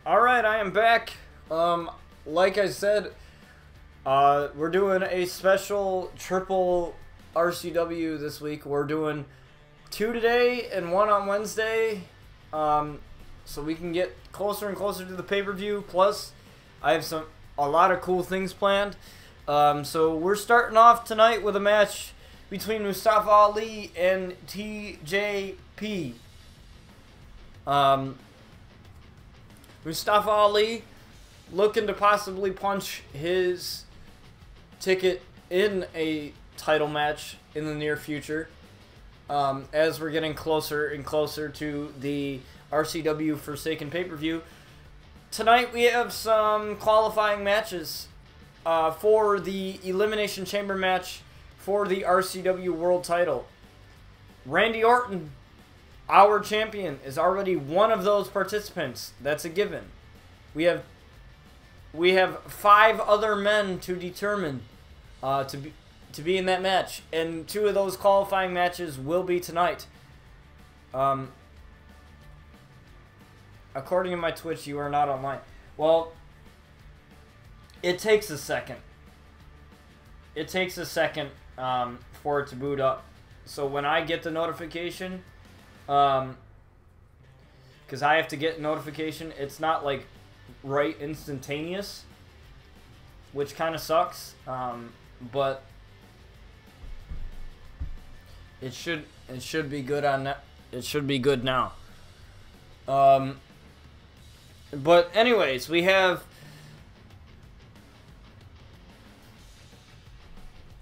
Alright, I am back. Like I said, we're doing a special triple RCW this week. We're doing 2 today and 1 on Wednesday, so we can get closer and closer to the pay-per-view. Plus, I have a lot of cool things planned. So we're starting off tonight with a match between Mustafa Ali and TJP. Mustafa Ali looking to possibly punch his ticket in a title match in the near future, as we're getting closer and closer to the RCW Forsaken pay-per-view. Tonight we have some qualifying matches for the Elimination Chamber match for the RCW World title. Randy Orton, our champion, is already one of those participants. That's a given. We have 5 other men to determine to be in that match, and 2 of those qualifying matches will be tonight. According to my Twitch, you are not online. Well, it takes a second. It takes a second for it to boot up. So when I get the notification, because I have to get notification, it's not like right instantaneous, which kind of sucks, but it should be good on that. It should be good now. But anyways, we have,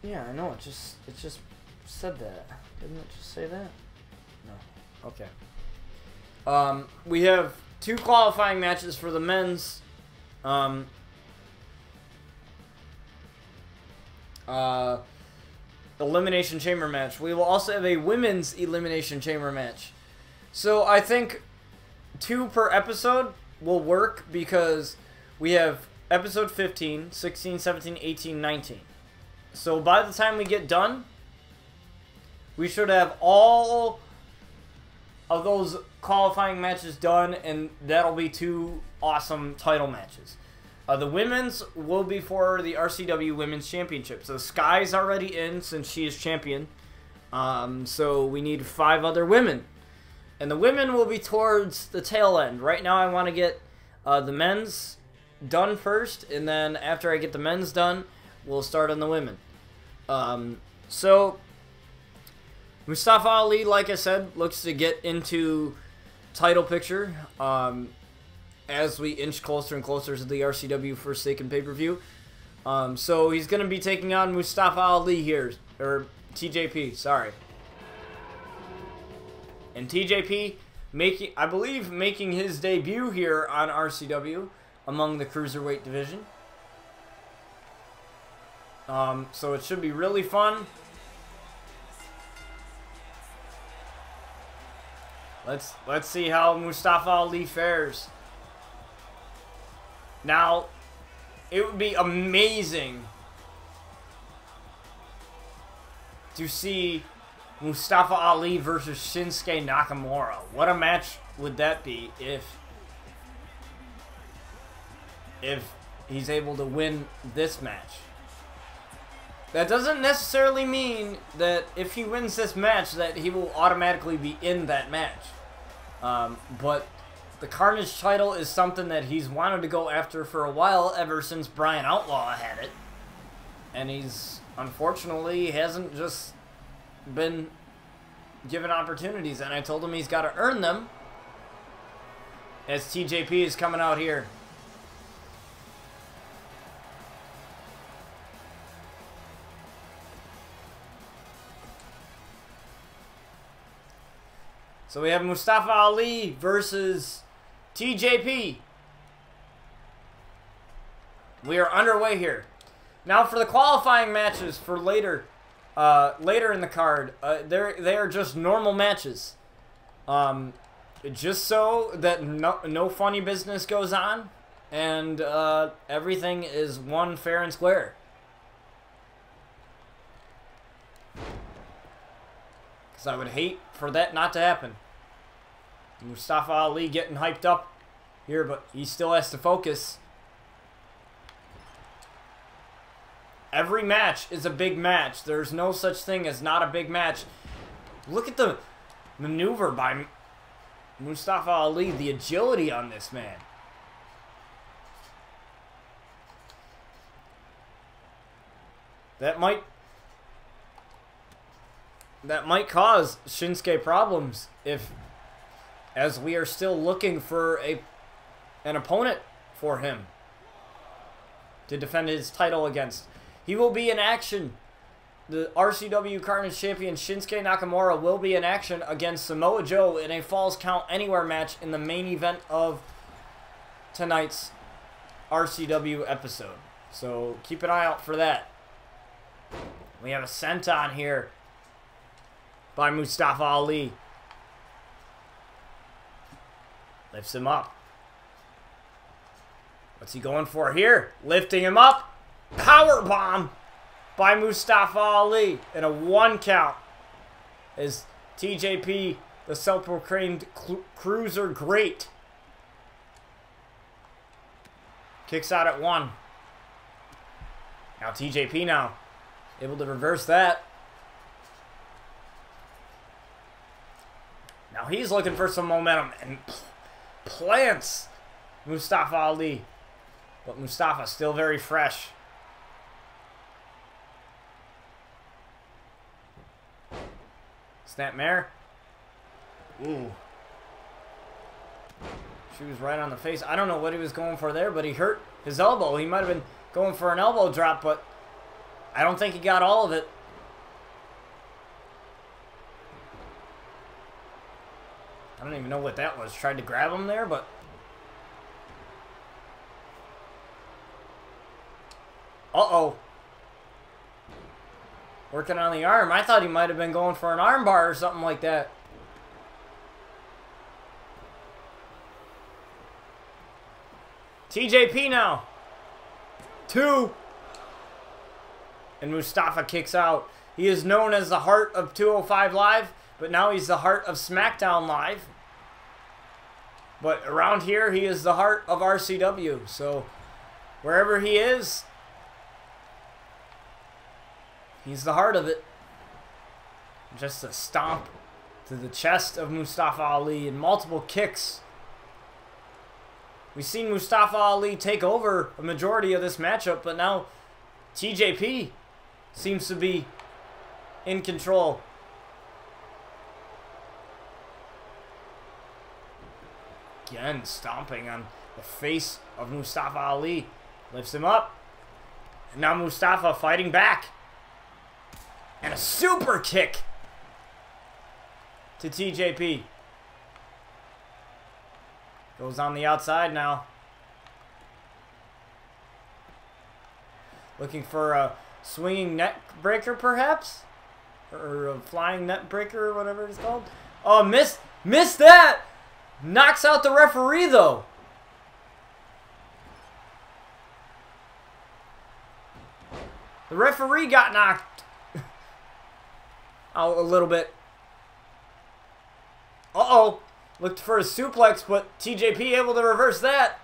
yeah, I know, it just said that. Didn't it just say that? No. Okay. We have 2 qualifying matches for the men's Elimination Chamber match. We will also have a women's Elimination Chamber match. So I think 2 per episode will work, because we have episode 15, 16, 17, 18, 19. So by the time we get done, we should have all of those qualifying matches done, and that'll be 2 awesome title matches. The women's will be for the RCW Women's Championship. So Sky's already in since she is champion. So we need 5 other women. And the women will be towards the tail end. Right now I want to get the men's done first, and then after I get the men's done, we'll start on the women. So Mustafa Ali, like I said, looks to get into title picture as we inch closer and closer to the RCW Forsaken pay-per-view. So he's going to be taking on Mustafa Ali here, or TJP, sorry. And TJP, I believe, making his debut here on RCW among the Cruiserweight division. So it should be really fun. Let's see how Mustafa Ali fares. Now, it would be amazing to see Mustafa Ali versus Shinsuke Nakamura. What a match would that be if he's able to win this match. That doesn't necessarily mean that if he wins this match that he will automatically be in that match. But the Carnage title is something that he's wanted to go after for a while, ever since Brian Outlaw had it. And he's, unfortunately, hasn't just been given opportunities. And I told him he's got to earn them, as TJP is coming out here. So we have Mustafa Ali versus TJP. We are underway here. Now for the qualifying matches for later in the card, they are just normal matches. Just so that no funny business goes on, and everything is one fair and square. Because I would hate for that not to happen. Mustafa Ali getting hyped up here, but he still has to focus. Every match is a big match. There's no such thing as not a big match. Look at the maneuver by Mustafa Ali, the agility on this man. That might cause Shinsuke problems as we are still looking for an opponent for him to defend his title against. He will be in action. The RCW Carnage Champion Shinsuke Nakamura will be in action against Samoa Joe in a Falls Count Anywhere match in the main event of tonight's RCW episode. So keep an eye out for that. We have a senton here by Mustafa Ali. Lifts him up. What's he going for here? Lifting him up. Powerbomb by Mustafa Ali in a 1 count as TJP, the self-proclaimed cruiser great, kicks out at 1. Now TJP now able to reverse that. Now he's looking for some momentum and plants Mustafa Ali. But Mustafa still very fresh. Snapmare. Ooh. She was right on the face. I don't know what he was going for there, but he hurt his elbow. He might have been going for an elbow drop, but I don't think he got all of it. I don't even know what that was. Tried to grab him there, but... Uh-oh. Working on the arm. I thought he might have been going for an arm bar or something like that. TJP now. 2. And Mustafa kicks out. He is known as the heart of 205 Live, but now he's the heart of SmackDown Live. But around here, he is the heart of RCW. So wherever he is, he's the heart of it. Just a stomp to the chest of Mustafa Ali and multiple kicks. We've seen Mustafa Ali take over a majority of this matchup, but now TJP seems to be in control. Again, stomping on the face of Mustafa Ali. Lifts him up. And now Mustafa fighting back. And a super kick to TJP. Goes on the outside now. Looking for a swinging neck breaker, perhaps? Or a flying net breaker, or whatever it's called. Oh, missed that! Knocks out the referee, though. The referee got knocked out a little bit. Uh-oh. Looked for a suplex, but TJP able to reverse that.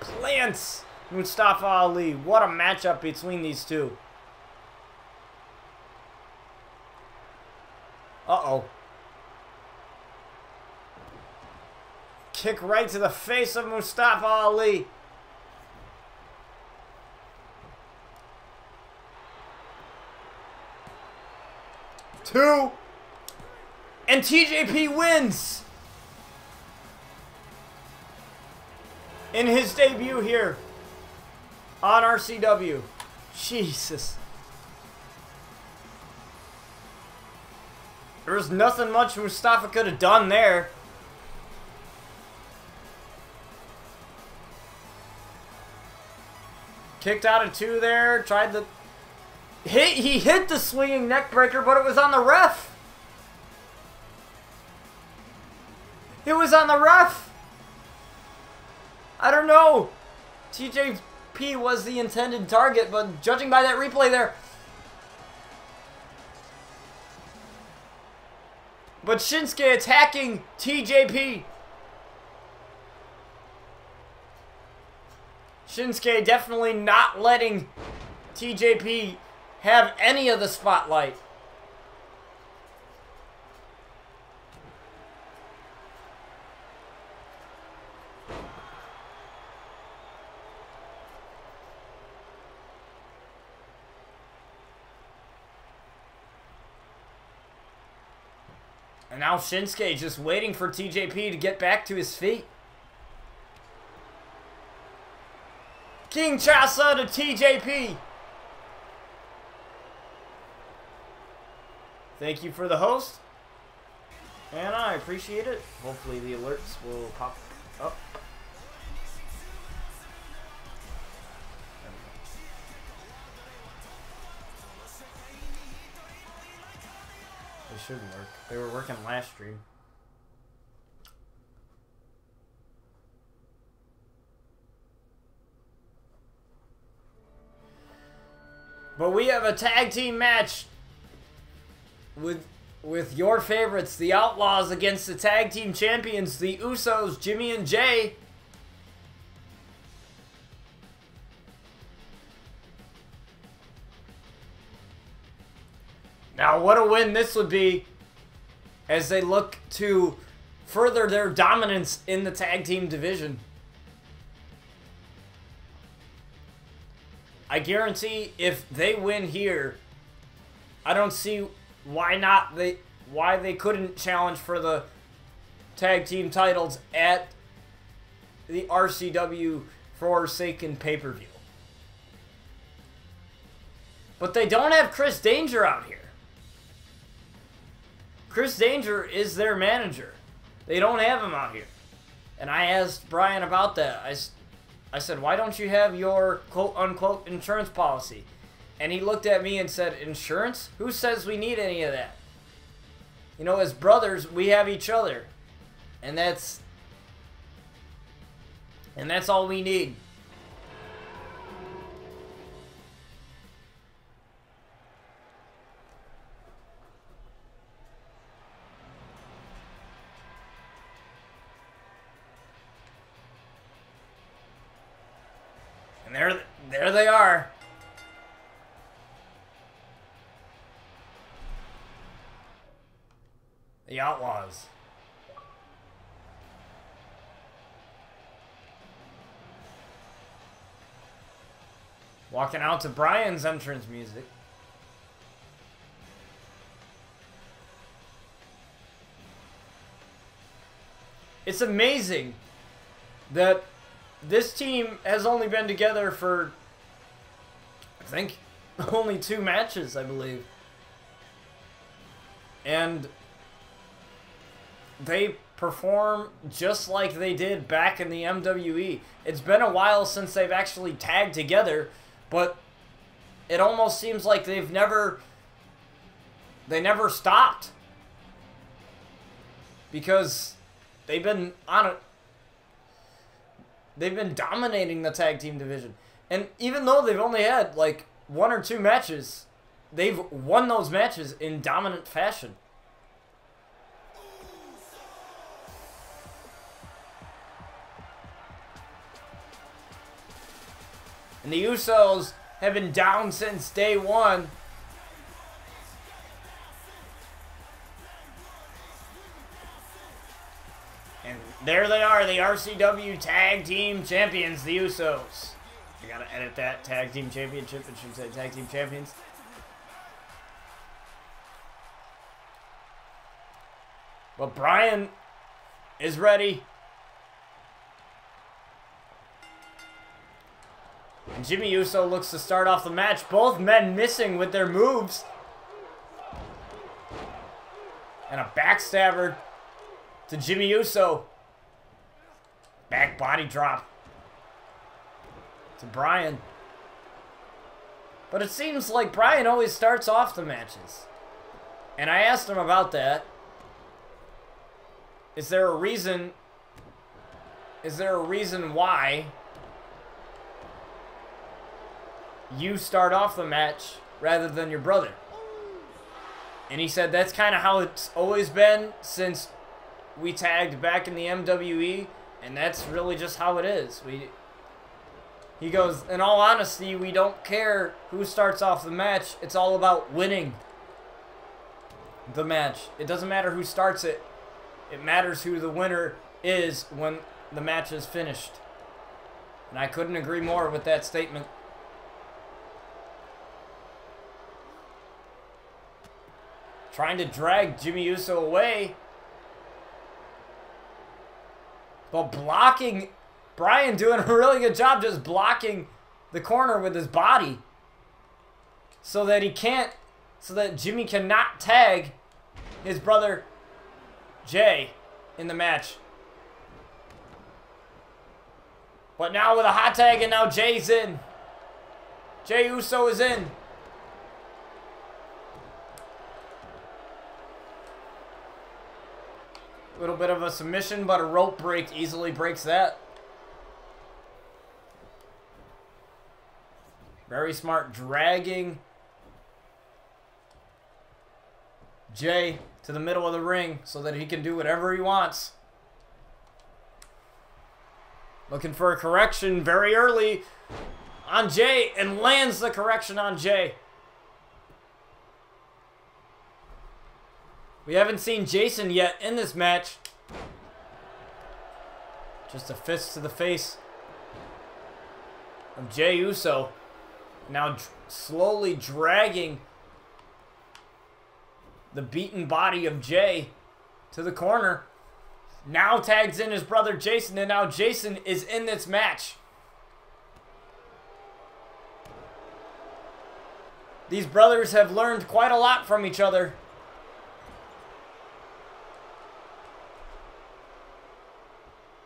Plants Mustafa Ali. What a matchup between these two. Uh-oh. Kick right to the face of Mustafa Ali. Two. And TJP wins in his debut here on RCW. Jesus. There was nothing much Mustafa could have done there. Kicked out of 2 there. Tried the... He hit the swinging neck breaker, but it was on the ref. It was on the ref. I don't know. TJP was the intended target, but judging by that replay there. But Shinsuke attacking TJP. Shinsuke definitely not letting TJP have any of the spotlight. And now Shinsuke just waiting for TJP to get back to his feet. Kinshasa to TJP. Thank you for the host. And I appreciate it. Hopefully the alerts will pop up. They should work. They were working last stream. But we have a tag team match with your favorites, the Outlaws, against the tag team champions, the Usos, Jimmy and Jay. Now, what a win this would be as they look to further their dominance in the tag team division. I guarantee if they win here, I don't see why they couldn't challenge for the tag team titles at the RCW Forsaken pay-per-view. But they don't have Chris Danger out here. Chris Danger is their manager. They don't have him out here. And I asked Brian about that. I said, why don't you have your quote-unquote insurance policy? And he looked at me and said, insurance? Who says we need any of that? You know, as brothers, we have each other. And that's all we need. And there they are. The Outlaws. Walking out to Brian's entrance music. It's amazing that this team has only been together for, I think, only 2 matches, I believe. And they perform just like they did back in the MWE. It's been a while since they've actually tagged together, but it almost seems like they never stopped. Because they've been dominating the tag team division. And even though they've only had like 1 or 2 matches, they've won those matches in dominant fashion. And the Usos have been down since day 1. And there they are, the RCW Tag Team Champions, the Usos. I gotta edit that. Tag Team Championship. It should say Tag Team Champions. But Brian is ready. And Jimmy Uso looks to start off the match. Both men missing with their moves. And a backstabber to Jimmy Uso. Back body drop to Brian. But it seems like Brian always starts off the matches. And I asked him about that. Is there a reason why you start off the match rather than your brother? And he said that's kind of how it's always been since we tagged back in the MWE, and that's really just how it is. He goes, in all honesty, we don't care who starts off the match. It's all about winning the match. It doesn't matter who starts it. It matters who the winner is when the match is finished. And I couldn't agree more with that statement. Trying to drag Jimmy Uso away. But blocking... Brian doing a really good job just blocking the corner with his body. So that he can't... So that Jimmy cannot tag his brother Jay in the match. But now with a hot tag and now Jay's in. Jay Uso is in. A little bit of a submission, but a rope break easily breaks that. Very smart, dragging Jay to the middle of the ring so that he can do whatever he wants. Looking for a correction very early on Jay and lands the correction on Jay. We haven't seen Jason yet in this match. Just a fist to the face of Jay Uso. Now slowly dragging the beaten body of Jay to the corner. Now tags in his brother Jason, and now Jason is in this match. These brothers have learned quite a lot from each other.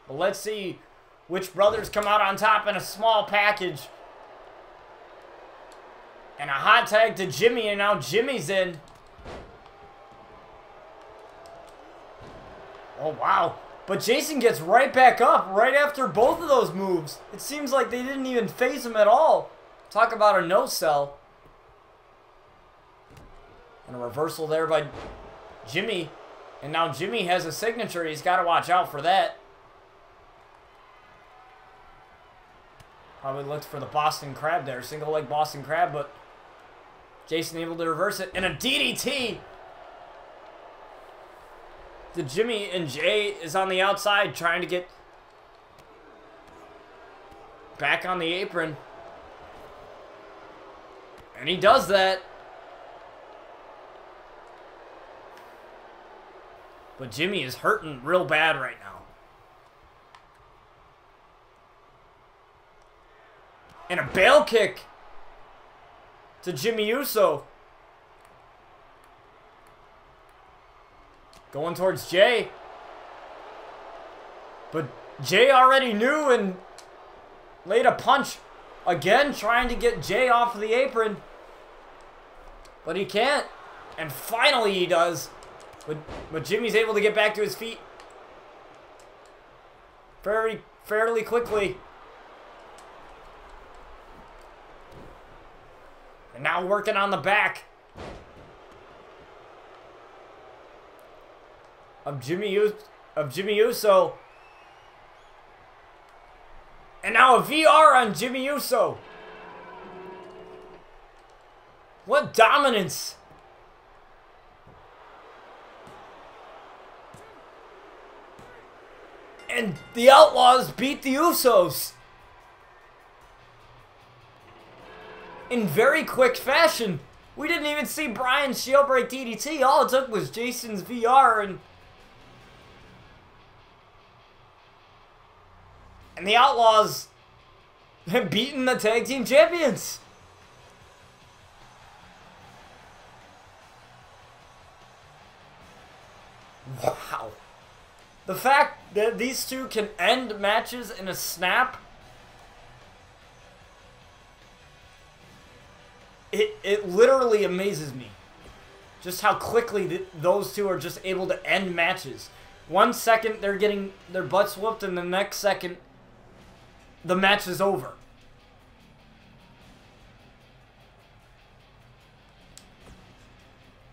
Well, let's see which brothers come out on top in a small package. And a hot tag to Jimmy, and now Jimmy's in. Oh, wow. But Jason gets right back up right after both of those moves. It seems like they didn't even phase him at all. Talk about a no-sell. And a reversal there by Jimmy. And now Jimmy has a signature. He's got to watch out for that. Probably looked for the Boston Crab there. Single leg Boston Crab, but Jason able to reverse it. And a DDT. The Jimmy, and Jay is on the outside trying to get back on the apron. And he does that. But Jimmy is hurting real bad right now. And a bail kick to Jimmy Uso. Going towards Jay. But Jay already knew and laid a punch. Again, trying to get Jay off of the apron. But he can't. And finally he does. But Jimmy's able to get back to his feet fairly quickly. And now working on the back of Jimmy Uso. And now a VR on Jimmy Uso. What dominance. And the Outlaws beat the Usos in very quick fashion. We didn't even see Brian's shield break DDT. All it took was Jason's VR and the Outlaws have beaten the tag team champions. Wow. The fact that these two can end matches in a snap, it literally amazes me. Just how quickly those two are just able to end matches. 1 second they're getting their butts whooped, and the next second the match is over.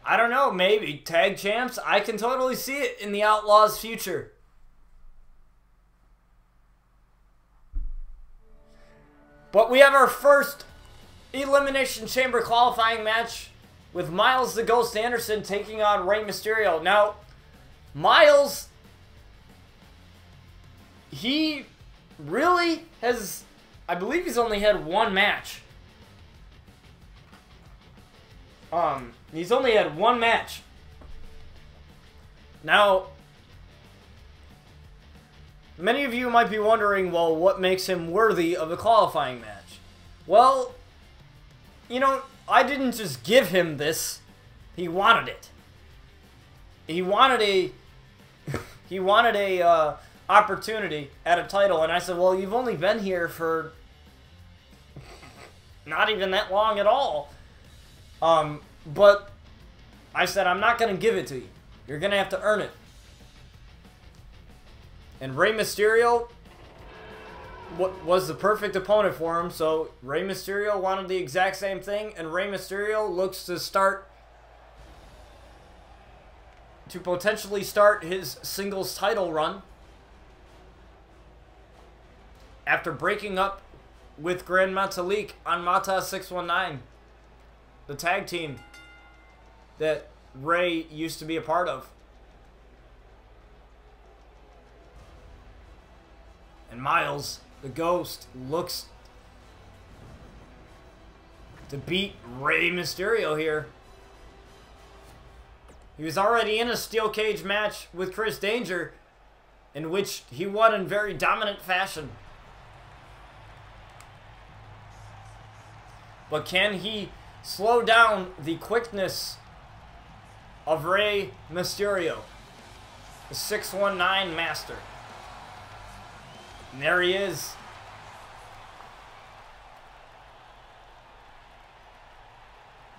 I don't know, maybe tag champs. I can totally see it in the Outlaws' future. But we have our first Elimination Chamber qualifying match with Miles the Ghost Anderson taking on Rey Mysterio. Now, Miles, he really has, I believe he's only had one match. He's only had one match. Now, many of you might be wondering, well, what makes him worthy of a qualifying match? Well, you know, I didn't just give him this. He wanted it. He wanted a opportunity at a title, and I said, well, you've only been here for not even that long at all. But I said, I'm not going to give it to you. You're going to have to earn it. And Rey Mysterio was the perfect opponent for him, so Rey Mysterio wanted the exact same thing, and Rey Mysterio looks to potentially start his singles title run after breaking up with Grand Metalik on Mata 619, the tag team that Rey used to be a part of. And Miles, the Ghost, looks to beat Rey Mysterio here. He was already in a steel cage match with Chris Danger, in which he won in very dominant fashion. But can he slow down the quickness of Rey Mysterio, the 619 master? And there he is.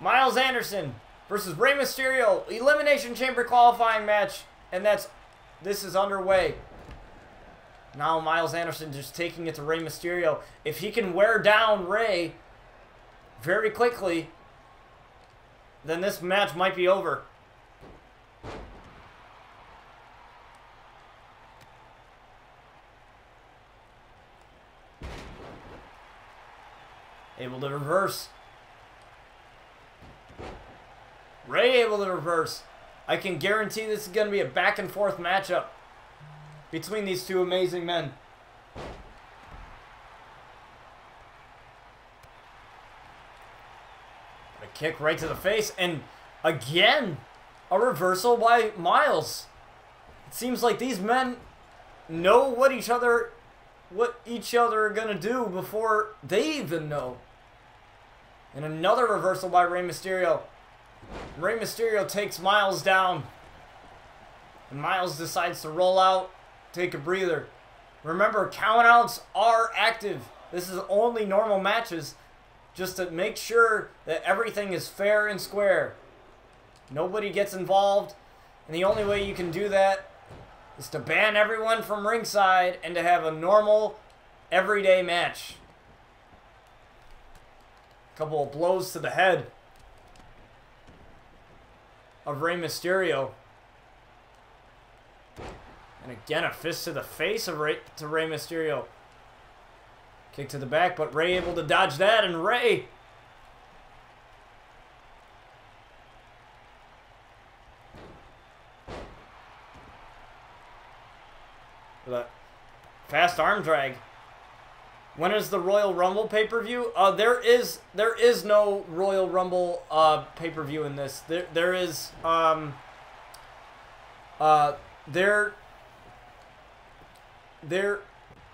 Miles Anderson versus Rey Mysterio, Elimination Chamber qualifying match, and this is underway. Now Miles Anderson just taking it to Rey Mysterio. If he can wear down Rey very quickly, then this match might be over. Able to reverse. Rey able to reverse. I can guarantee this is going to be a back and forth matchup between these two amazing men. A kick right to the face, and again, a reversal by Miles. It seems like these men know what each other are going to do before they even know. And another reversal by Rey Mysterio. Rey Mysterio takes Miles down. And Miles decides to roll out, take a breather. Remember, countouts are active. This is only normal matches, just to make sure that everything is fair and square. Nobody gets involved. And the only way you can do that is to ban everyone from ringside and to have a normal, everyday match. Couple of blows to the head of Rey Mysterio. And again, a fist to the face of Rey Mysterio. Kick to the back, but Rey able to dodge that, and Rey with a fast arm drag. When is the Royal Rumble pay-per-view? There is no Royal Rumble pay-per-view in this. There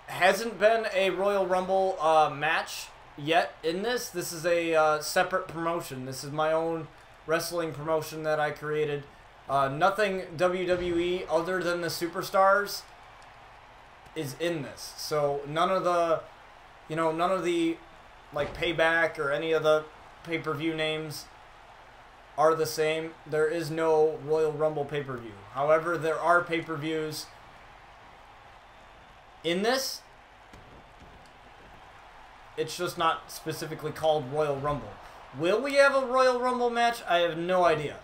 hasn't been a Royal Rumble match yet in this. This is a separate promotion. This is my own wrestling promotion that I created. Nothing WWE other than the superstars is in this. So none of the like Payback or any of the pay-per-view names are the same. There is no Royal Rumble pay-per-view. However, there are pay-per-views in this. It's just not specifically called Royal Rumble. Will we have a Royal Rumble match? I have no idea.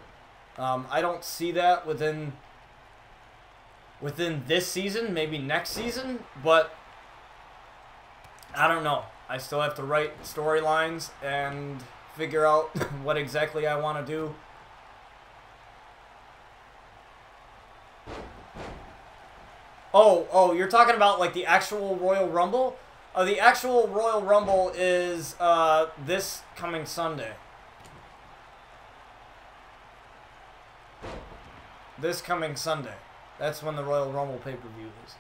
I don't see that within this season, maybe next season, but I don't know. I still have to write storylines and figure out what exactly I want to do. Oh, you're talking about like the actual Royal Rumble? The actual Royal Rumble is this coming Sunday. This coming Sunday. That's when the Royal Rumble pay-per-view is.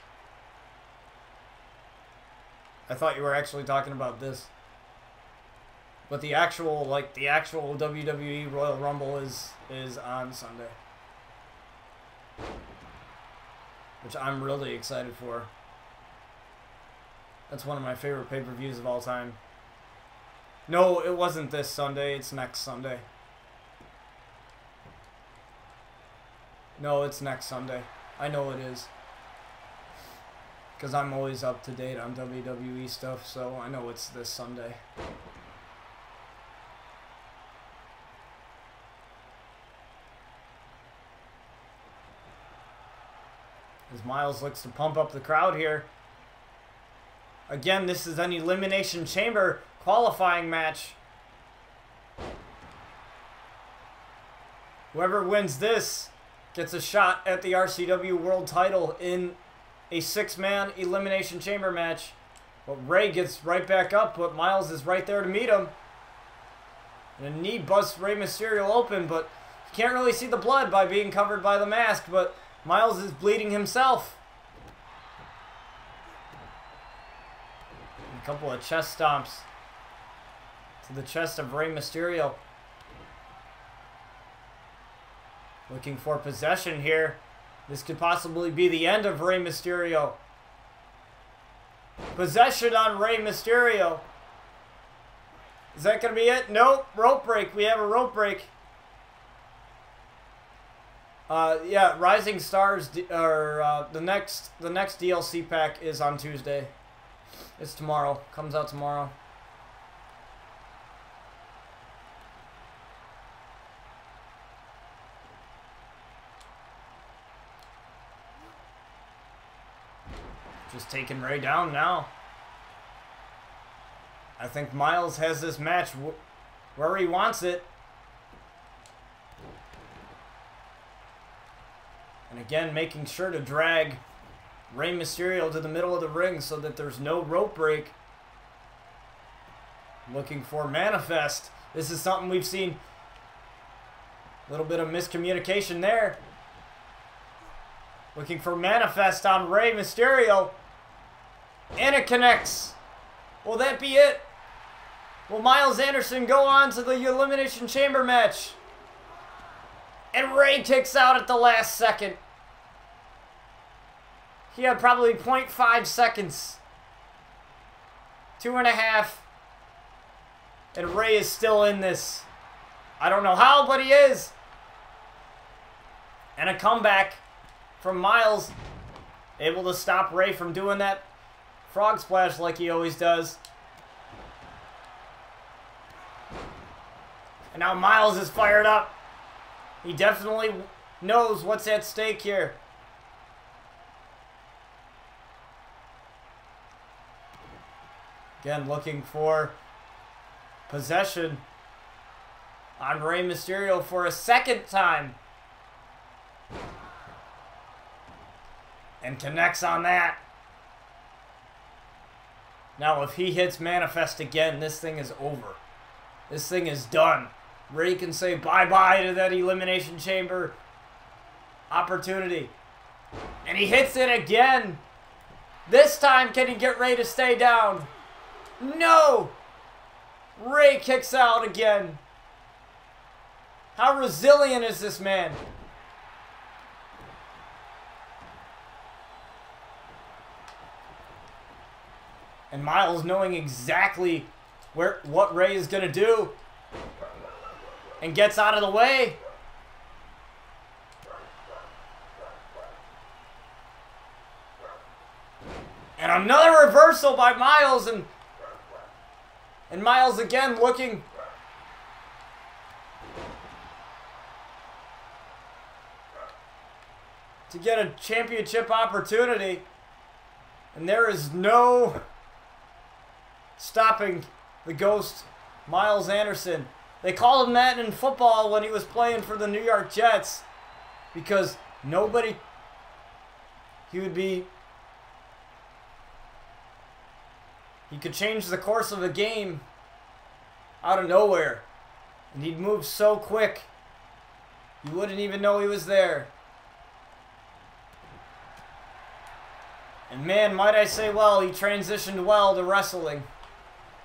I thought you were actually talking about this. But the actual WWE Royal Rumble is on Sunday. Which I'm really excited for. That's one of my favorite pay-per-views of all time. No, it wasn't this Sunday. It's next Sunday. No, it's next Sunday. I know it is. Because I'm always up to date on WWE stuff, so I know it's this Sunday. As Miles looks to pump up the crowd here. Again, this is an Elimination Chamber qualifying match. Whoever wins this gets a shot at the RCW World title in a 6-man Elimination Chamber match. But Ray gets right back up, but Miles is right there to meet him. And a knee busts Rey Mysterio open, but you can't really see the blood by being covered by the mask, but Miles is bleeding himself. A couple of chest stomps to the chest of Rey Mysterio. Looking for possession here. This could possibly be the end of Rey Mysterio. Possession on Rey Mysterio. Is that going to be it? Nope. Rope break. We have a rope break. Yeah, Rising Stars, the next DLC pack is on Tuesday. It's tomorrow. Comes out tomorrow. Just taking Ray down now. I think Miles has this match where he wants it. And again, making sure to drag Rey Mysterio to the middle of the ring so that there's no rope break. Looking for Manifest. This is something we've seen. A little bit of miscommunication there. Looking for Manifest on Rey Mysterio. And it connects. Will that be it? Will Miles Anderson go on to the Elimination Chamber match? And Ray kicks out at the last second. He had probably 0.5 seconds. 2.5. And Ray is still in this. I don't know how, but he is. And a comeback from Miles. Able to stop Ray from doing that frog splash like he always does. And now Miles is fired up. He definitely knows what's at stake here. Again, looking for possession on Rey Mysterio for a second time. And connects on that. Now, if he hits Manifest again, this thing is over. This thing is done. Ray can say bye-bye to that Elimination Chamber opportunity. And he hits it again. This time, can he get Ray to stay down? No! Ray kicks out again. How resilient is this man? And Miles knowing exactly what Ray is going to do. And gets out of the way. And another reversal by Miles. And Miles again looking to get a championship opportunity. And there is no stopping the Ghost, Miles Anderson. They called him that in football when he was playing for the New York Jets because he could change the course of a game out of nowhere. And he'd move so quick, you wouldn't even know he was there. And man, might I say, well, he transitioned well to wrestling.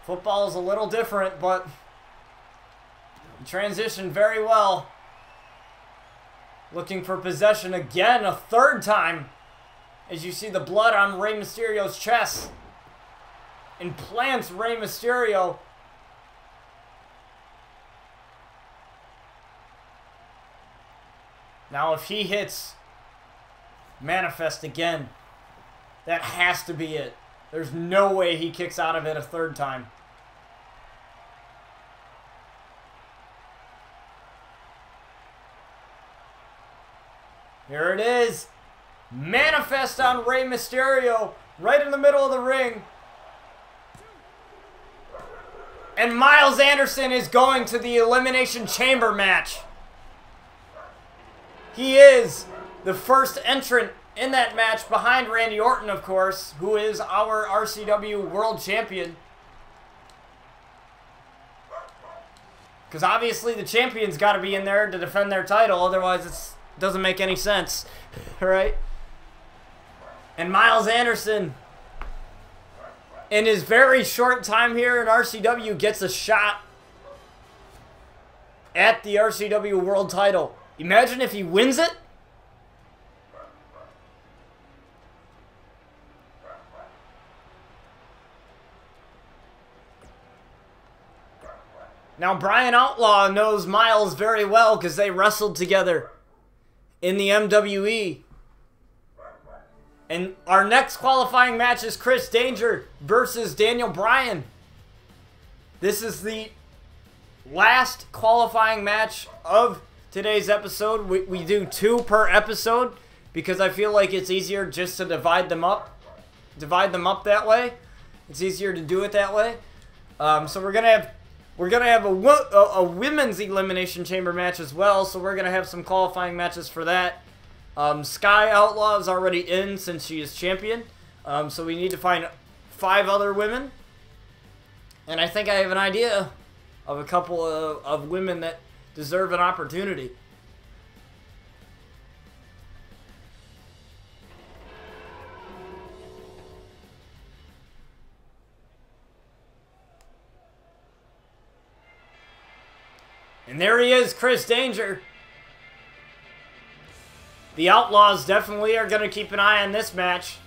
Football is a little different, but he transitioned very well. Looking for possession again, a third time. As you see the blood on Rey Mysterio's chest. And plants Rey Mysterio. Now if he hits Manifest again, that has to be it. There's no way he kicks out of it a third time. Here it is. Manifest on Rey Mysterio. Right in the middle of the ring. And Miles Anderson is going to the Elimination Chamber match. He is the first entrant in that match behind Randy Orton, of course, who is our RCW World Champion. Because obviously the champion's got to be in there to defend their title, otherwise it doesn't make any sense, right? And Miles Anderson, in his very short time here in RCW, gets a shot at the RCW World title. Imagine if he wins it. Now, Brian Outlaw knows Miles very well because they wrestled together in the MWE. And our next qualifying match is Chris Danger versus Daniel Bryan. This is the last qualifying match of today's episode. We do 2 per episode because I feel like it's easier just to divide them up that way. It's easier to do it that way. So we're gonna have a women's elimination chamber match as well. So we're gonna have some qualifying matches for that. Sky Outlaw is already in since she is champion. So we need to find 5 other women. And I think I have an idea of a couple of women that deserve an opportunity. And there he is, Chris Danger. The Outlaws definitely are going to keep an eye on this match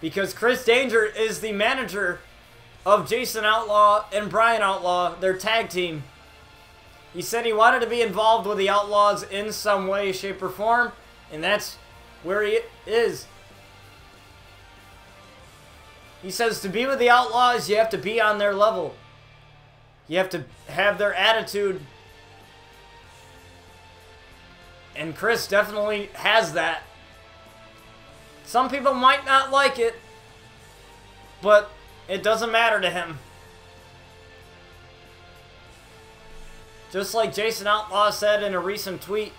because Chris Danger is the manager of Jason Outlaw and Brian Outlaw, their tag team. He said he wanted to be involved with the Outlaws in some way, shape, or form, and that's where he is. He says to be with the Outlaws, you have to be on their level. You have to have their attitude. And Chris definitely has that. Some people might not like it, but it doesn't matter to him. Just like Jason Outlaw said in a recent tweet.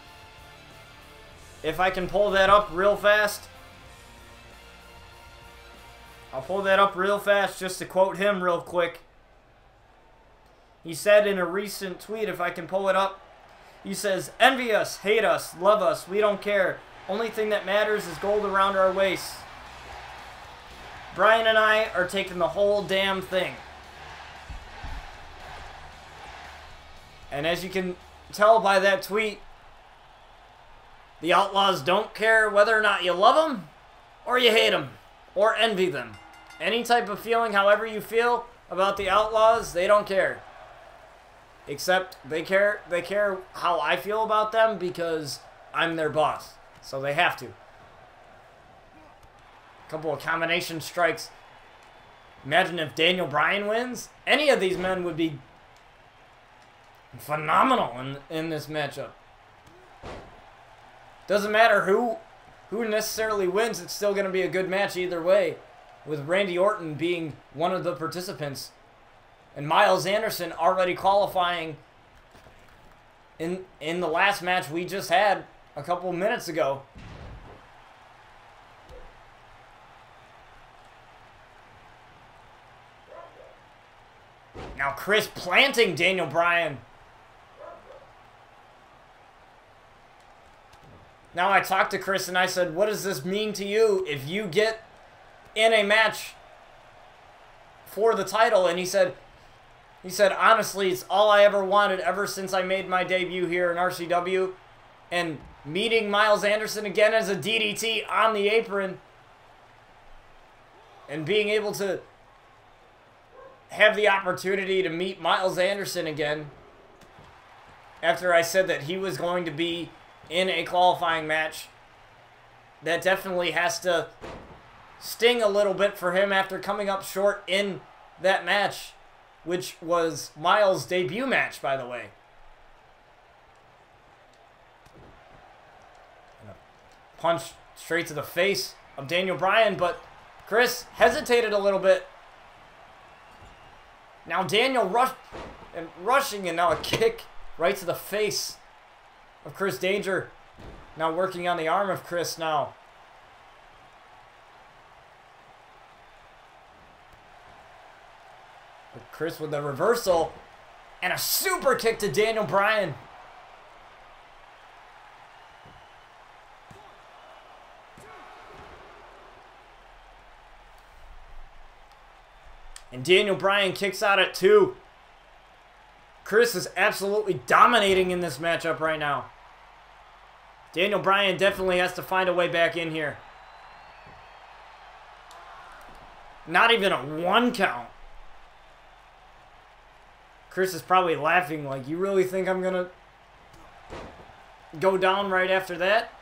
If I can pull that up real fast. I'll pull that up real fast just to quote him real quick. He said in a recent tweet, if I can pull it up, he says, "Envy us, hate us, love us, we don't care. Only thing that matters is gold around our waists. Brian and I are taking the whole damn thing." And as you can tell by that tweet, the Outlaws don't care whether or not you love them, or you hate them, or envy them. Any type of feeling, however you feel about the Outlaws, they don't care. Except they care how I feel about them because I'm their boss. So they have to. A couple of combination strikes. Imagine if Daniel Bryan wins. Any of these men would be phenomenal in this matchup. Doesn't matter who necessarily wins. It's still going to be a good match either way. with Randy Orton being one of the participants. And Miles Anderson already qualifying in the last match we just had a couple minutes ago. Now Chris planting Daniel Bryan. Now I talked to Chris and I said, what does this mean to you if you get in a match for the title? And he said, honestly, it's all I ever wanted ever since I made my debut here in RCW. And meeting Miles Anderson again as a DDT on the apron. And being able to have the opportunity to meet Miles Anderson again. After I said that he was going to be in a qualifying match. That definitely has to sting a little bit for him after coming up short in that match, which was Miles' debut match, by the way. Punch straight to the face of Daniel Bryan, but Chris hesitated a little bit. Now Daniel rushing, and now a kick right to the face of Chris Danger. Now working on the arm of Chris now. But Chris with the reversal and a super kick to Daniel Bryan. And Daniel Bryan kicks out at 2. Chris is absolutely dominating in this matchup right now. Daniel Bryan definitely has to find a way back in here. Not even a 1 count. Chris is probably laughing like, you really think I'm going to go down right after that?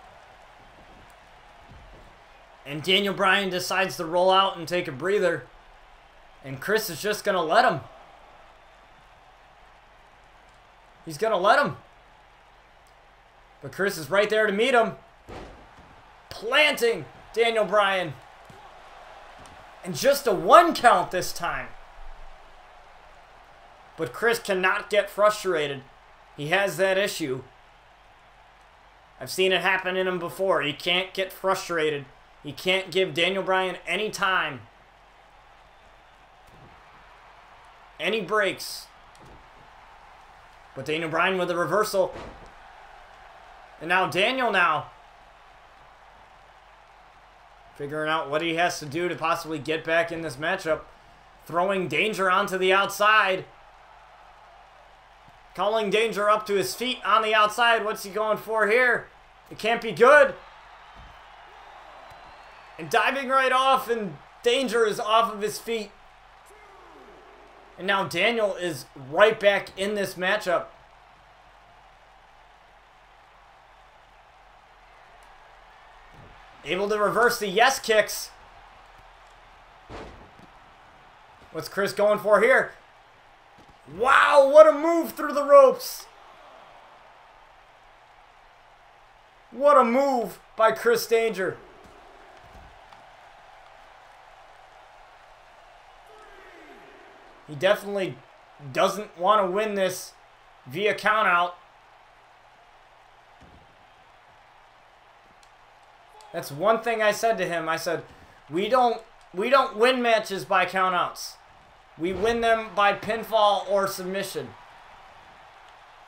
And Daniel Bryan decides to roll out and take a breather. And Chris is just going to let him. He's going to let him. But Chris is right there to meet him. Planting Daniel Bryan. And just a 1 count this time. But Chris cannot get frustrated. He has that issue. I've seen it happen in him before. He can't get frustrated. He can't give Daniel Bryan any time. Any breaks. But Daniel Bryan with a reversal. And now Daniel figuring out what he has to do to possibly get back in this matchup. Throwing Danger onto the outside. Calling Danger up to his feet on the outside. What's he going for here? It can't be good. And diving right off, and Danger is off of his feet. And now Daniel is right back in this matchup. Able to reverse the yes kicks. What's Chris going for here? Wow, what a move through the ropes. What a move by Chris Danger. He definitely doesn't want to win this via countout. That's one thing I said to him. I said, we don't win matches by countouts. We win them by pinfall or submission.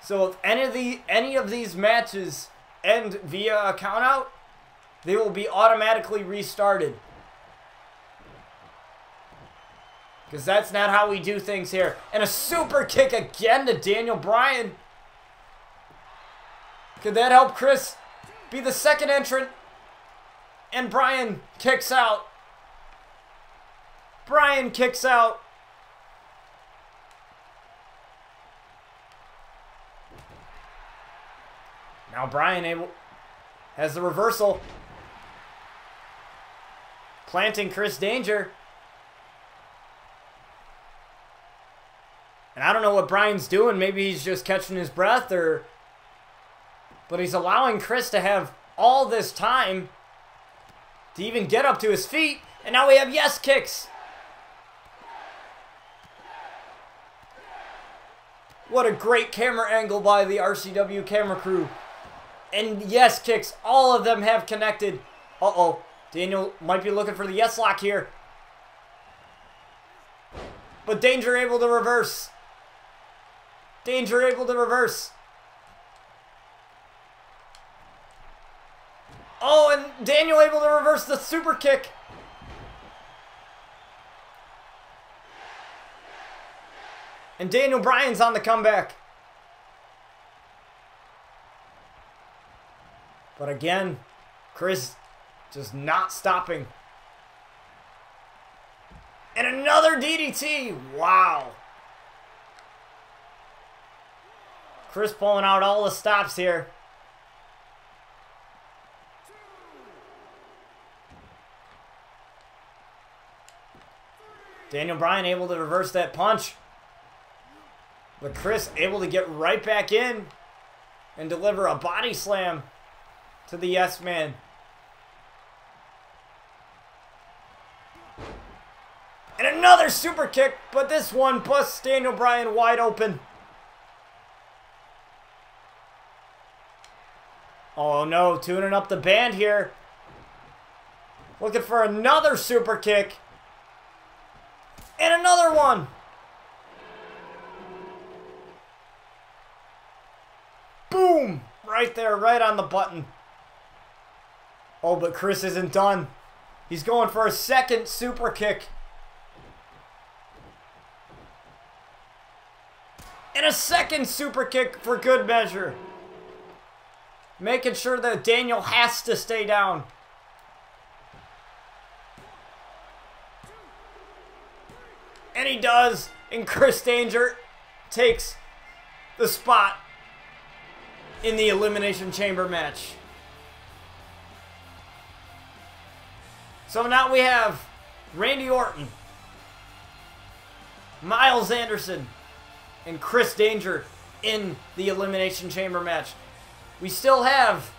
So if any of these matches end via a countout, they will be automatically restarted. Because that's not how we do things here. And a super kick again to Daniel Bryan. Could that help Chris be the second entrant? And Bryan kicks out. Bryan kicks out. Now Bryan has the reversal. Planting Chris Danger. And I don't know what Bryan's doing. Maybe he's just catching his breath, but he's allowing Chris to have all this time to even get up to his feet. And now we have yes kicks. What a great camera angle by the RCW camera crew. And yes kicks, all of them have connected. Uh-oh, Daniel might be looking for the yes lock here. But Danger able to reverse. Danger able to reverse. Oh, and Daniel able to reverse the super kick. And Daniel Bryan's on the comeback. But again, Chris just not stopping. And another DDT. Wow. Chris pulling out all the stops here. Daniel Bryan able to reverse that punch. But Chris able to get right back in and deliver a body slam to the Yes Man. And another super kick, but this one busts Daniel Bryan wide open. Oh no, tuning up the band here. Looking for another super kick. And another one. Boom! Right there, right on the button. Oh, but Chris isn't done. He's going for a second super kick. And a second super kick for good measure. Making sure that Daniel has to stay down. And he does. And Chris Danger takes the spot in the Elimination Chamber match. So now we have Randy Orton, Miles Anderson, and Chris Danger in the Elimination Chamber match. We still have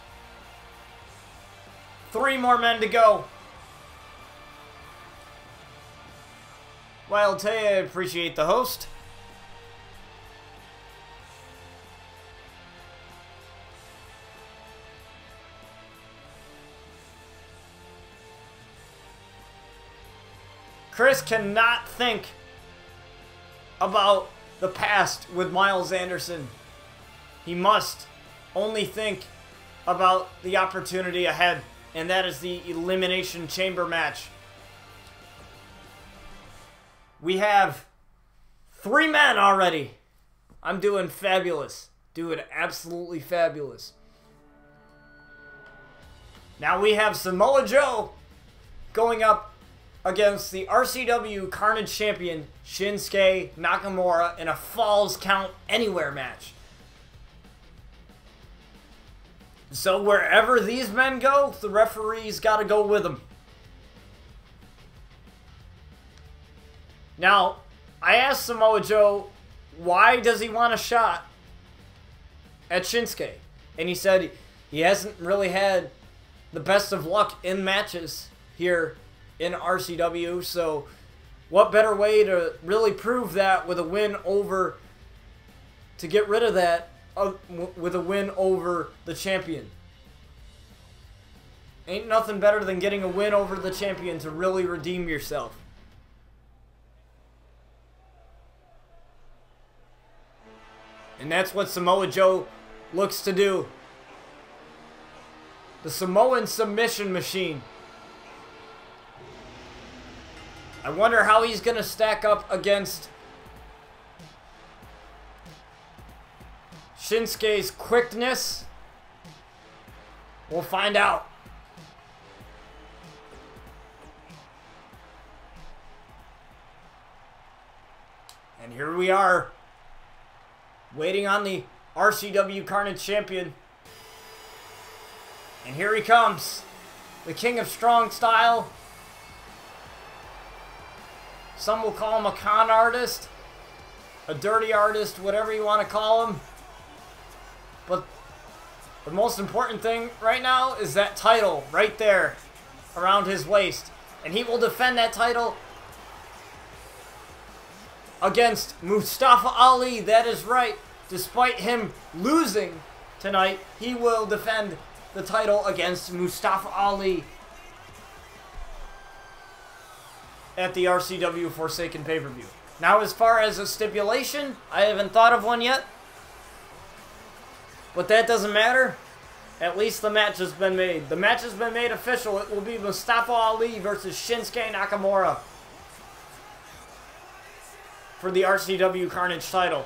3 more men to go. Well, I'll tell you, I appreciate the host. Chris cannot think about the past with Miles Anderson. He must only think about the opportunity ahead, and that is the Elimination Chamber match. We have 3 men already. I'm doing fabulous. Doing absolutely fabulous. Now we have Samoa Joe going up against the RCW Carnage Champion Shinsuke Nakamura in a Falls Count Anywhere match. So wherever these men go, the referee's got to go with them. Now, I asked Samoa Joe, why does he want a shot at Shinsuke? And he said he hasn't really had the best of luck in matches here in RCW, so what better way to really prove that with a win over, to get rid of that, with a win over the champion. Ain't nothing better than getting a win over the champion to really redeem yourself. And that's what Samoa Joe looks to do. The Samoan submission machine. I wonder how he's going to stack up against Shinsuke's quickness. We'll find out. And here we are, waiting on the RCW Carnage Champion. And here he comes, the King of Strong Style. Some will call him a con artist, a dirty artist, whatever you want to call him. But the most important thing right now is that title right there around his waist. And he will defend that title against Mustafa Ali. That is right. Despite him losing tonight, he will defend the title against Mustafa Ali at the RCW Forsaken pay-per-view. Now, as far as a stipulation, I haven't thought of one yet. But that doesn't matter. At least the match has been made. The match has been made official. It will be Mustafa Ali versus Shinsuke Nakamura for the RCW Carnage title.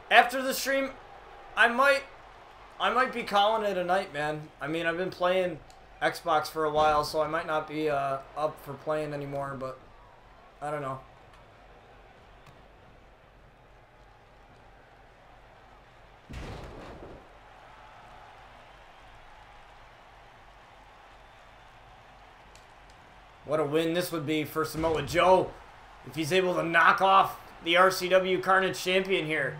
After the stream, I might be calling it a night, man. I mean, I've been playing Xbox for a while, so I might not be up for playing anymore, but I don't know. What a win this would be for Samoa Joe if he's able to knock off the RCW Carnage champion here.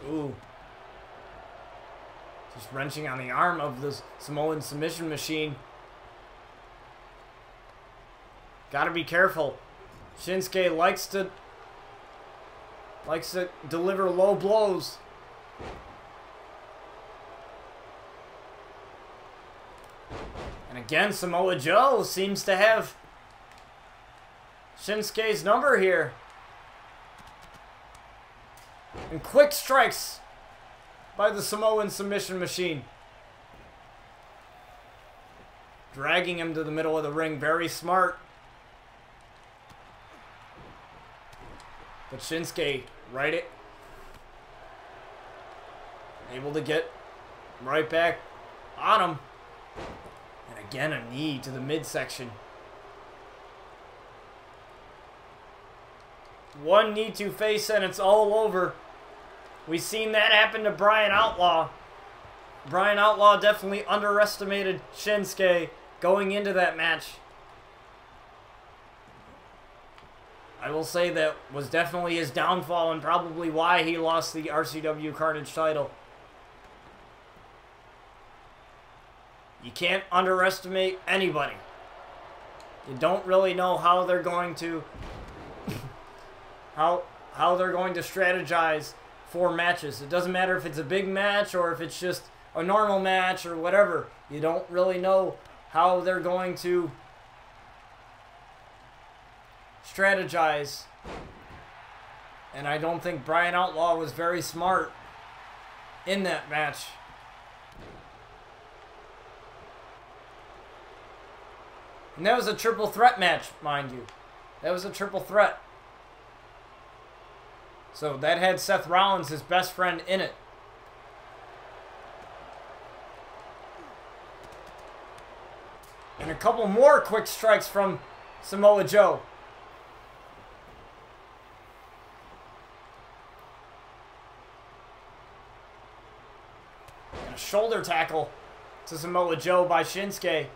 Ooh. Just wrenching on the arm of the Samoan submission machine. Gotta be careful. Shinsuke likes to deliver low blows. And again, Samoa Joe seems to have Shinsuke's number here. And quick strikes by the Samoan submission machine. Dragging him to the middle of the ring. Very smart. But Shinsuke, able to get right back on him. And again, a knee to the midsection. One knee to face and it's all over. We've seen that happen to Brian Outlaw. Brian Outlaw definitely underestimated Shinsuke going into that match. I will say that was definitely his downfall and probably why he lost the RCW Carnage title. You can't underestimate anybody. You don't really know how they're going to how they're going to strategize for matches. It doesn't matter if it's a big match or if it's just a normal match or whatever. You don't really know how they're going to strategize. And I don't think Brian Outlaw was very smart in that match. And that was a triple threat match, mind you. That was a triple threat. So that had Seth Rollins, his best friend, in it. And a couple more quick strikes from Samoa Joe. And a shoulder tackle to Samoa Joe by Shinsuke.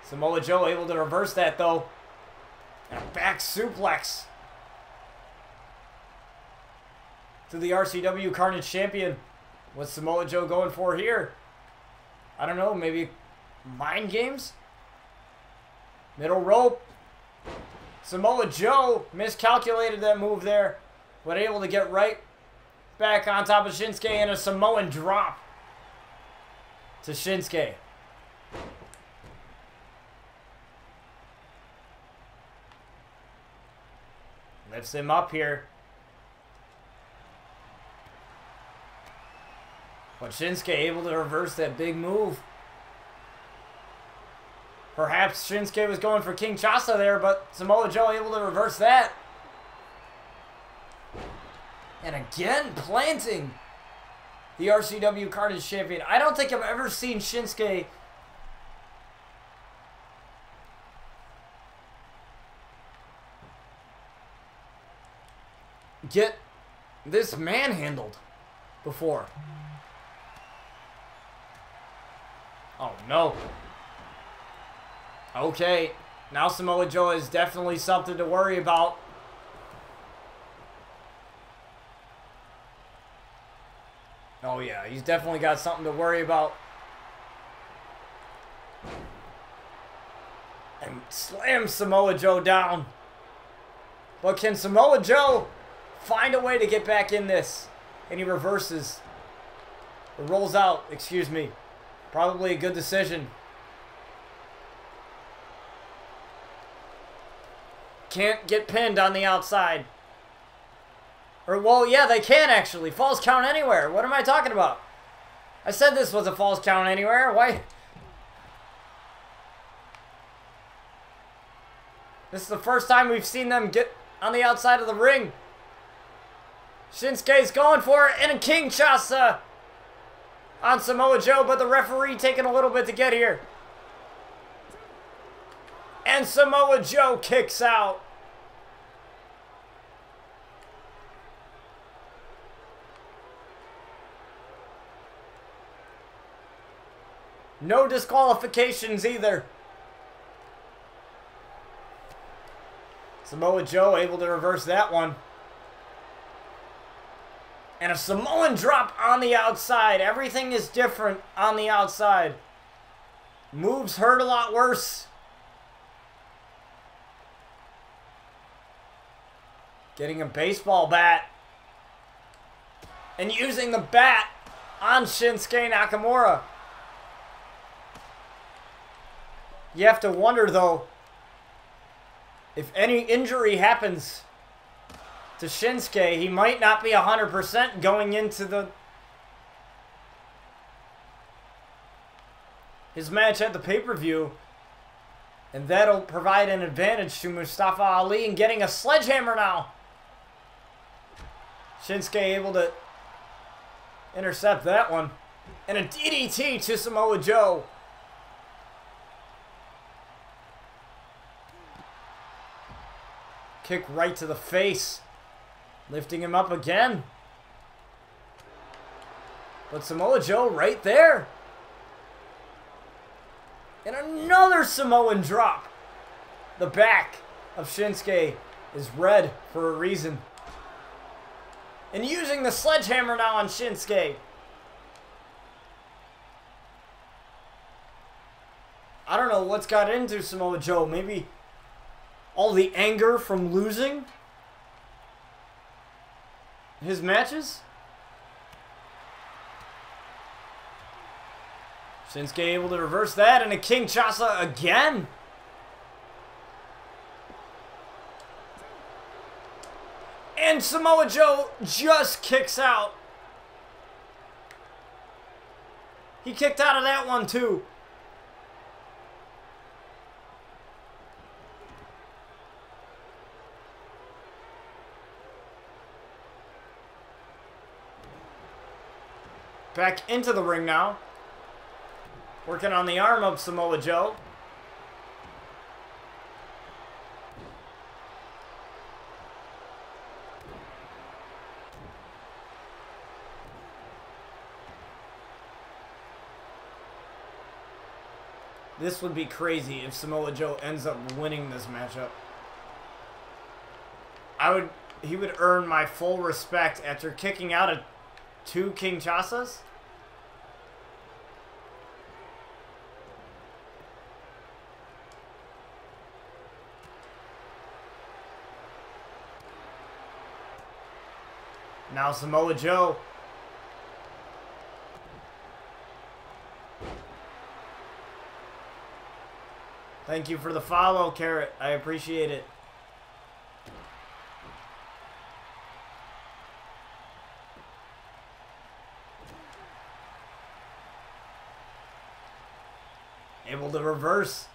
Samoa Joe able to reverse that, though. And a back suplex to the RCW Carnage champion. What's Samoa Joe going for here? I don't know, maybe mind games? Middle rope. Samoa Joe miscalculated that move there, but able to get right back on top of Shinsuke and a Samoan drop to Shinsuke. Lifts him up here. But Shinsuke able to reverse that big move. Perhaps Shinsuke was going for King Chasa there, but Samoa Joe able to reverse that. And again, planting the RCW Carnage champion. I don't think I've ever seen Shinsuke get this manhandled before. Oh, no. Okay. Now Samoa Joe is definitely something to worry about. Oh, yeah. He's definitely got something to worry about. And slams Samoa Joe down. But can Samoa Joe find a way to get back in this? And he reverses. Or rolls out, excuse me. Probably a good decision. Can't get pinned on the outside. Or, well, yeah, they can actually. Falls count anywhere. What am I talking about? I said this was a falls count anywhere. Why? This is the first time we've seen them get on the outside of the ring. Shinsuke's going for it, and a Kinshasa on Samoa Joe, but the referee taking a little bit to get here. And Samoa Joe kicks out. No disqualifications either. Samoa Joe able to reverse that one. And a Samoan drop on the outside. Everything is different on the outside. Moves hurt a lot worse. Getting a baseball bat. And using the bat on Shinsuke Nakamura. You have to wonder, though, if any injury happens to Shinsuke, he might not be 100% going into his match at the pay-per-view. And that'll provide an advantage to Mustafa Ali in getting a sledgehammer now. Shinsuke able to intercept that one. And a DDT to Samoa Joe. Kick right to the face. Lifting him up again. But Samoa Joe right there. And another Samoan drop. The back of Shinsuke is red for a reason. And using the sledgehammer now on Shinsuke. I don't know what's got into Samoa Joe. Maybe all the anger from losing his matches. Shinsuke able to reverse that, and a Kinshasa again. And Samoa Joe just kicks out. He kicked out of that one too. Back into the ring now. Working on the arm of Samoa Joe. This would be crazy if Samoa Joe ends up winning this matchup. He would earn my full respect after kicking out of 2 Kinshasas. Now Samoa Joe. Thank you for the follow, Carrot. I appreciate it. Able to reverse.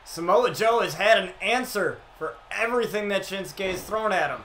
Samoa Joe has had an answer for everything that Shinsuke has thrown at him.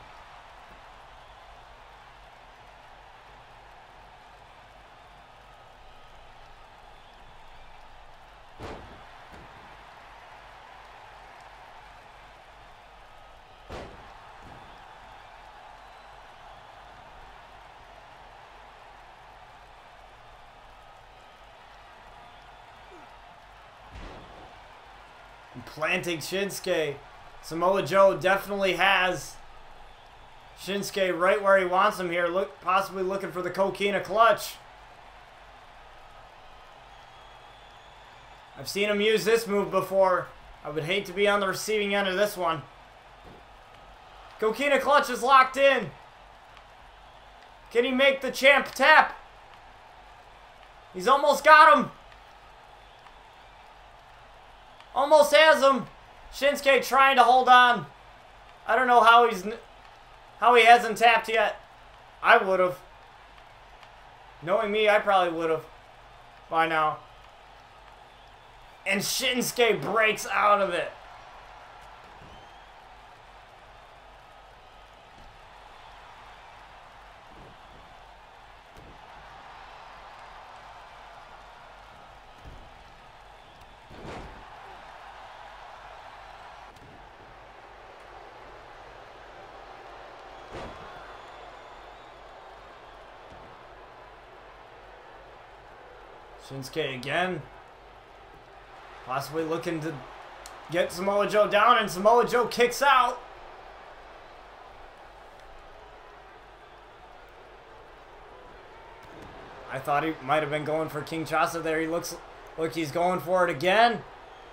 planting Shinsuke. Samoa Joe definitely has Shinsuke right where he wants him here. Possibly looking for the Coquina clutch. I've seen him use this move before. I would hate to be on the receiving end of this one. Coquina clutch is locked in. Can he make the champ tap? He's almost got him. Almost has him. Shinsuke trying to hold on. I don't know how he hasn't tapped yet. I would have. Knowing me, I probably would have by now. And Shinsuke breaks out of it. Shinsuke again. Possibly looking to get Samoa Joe down, and Samoa Joe kicks out. I thought he might have been going for Kinshasa there. He looks like he's going for it again.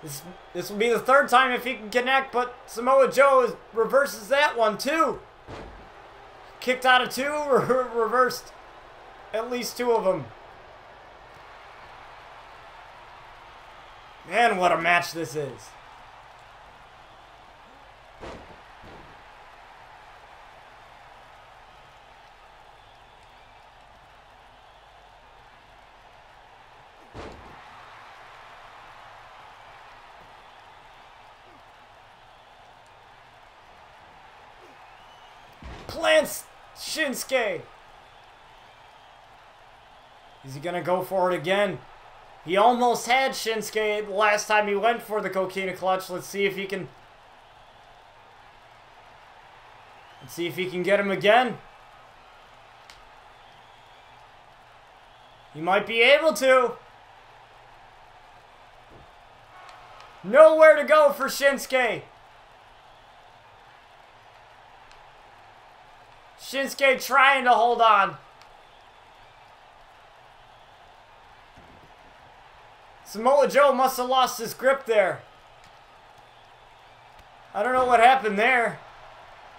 This will be the third time if he can connect, but Samoa Joe reverses that one too. Kicked out of two, reversed at least two of them. Man, what a match this is. Plants Shinsuke. Is he gonna go for it again? He almost had Shinsuke the last time he went for the Coquina clutch. Let's see if he can. Let's see if he can get him again. He might be able to. Nowhere to go for Shinsuke. Shinsuke trying to hold on. Samoa Joe must have lost his grip there. I don't know what happened there.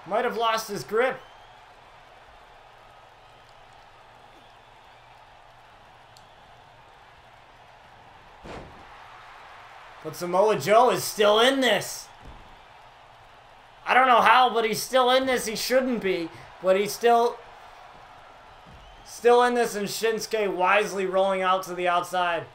Might have lost his grip. But Samoa Joe is still in this. I don't know how, but he's still in this. He shouldn't be, but he's still in this, and Shinsuke wisely rolling out to the outside.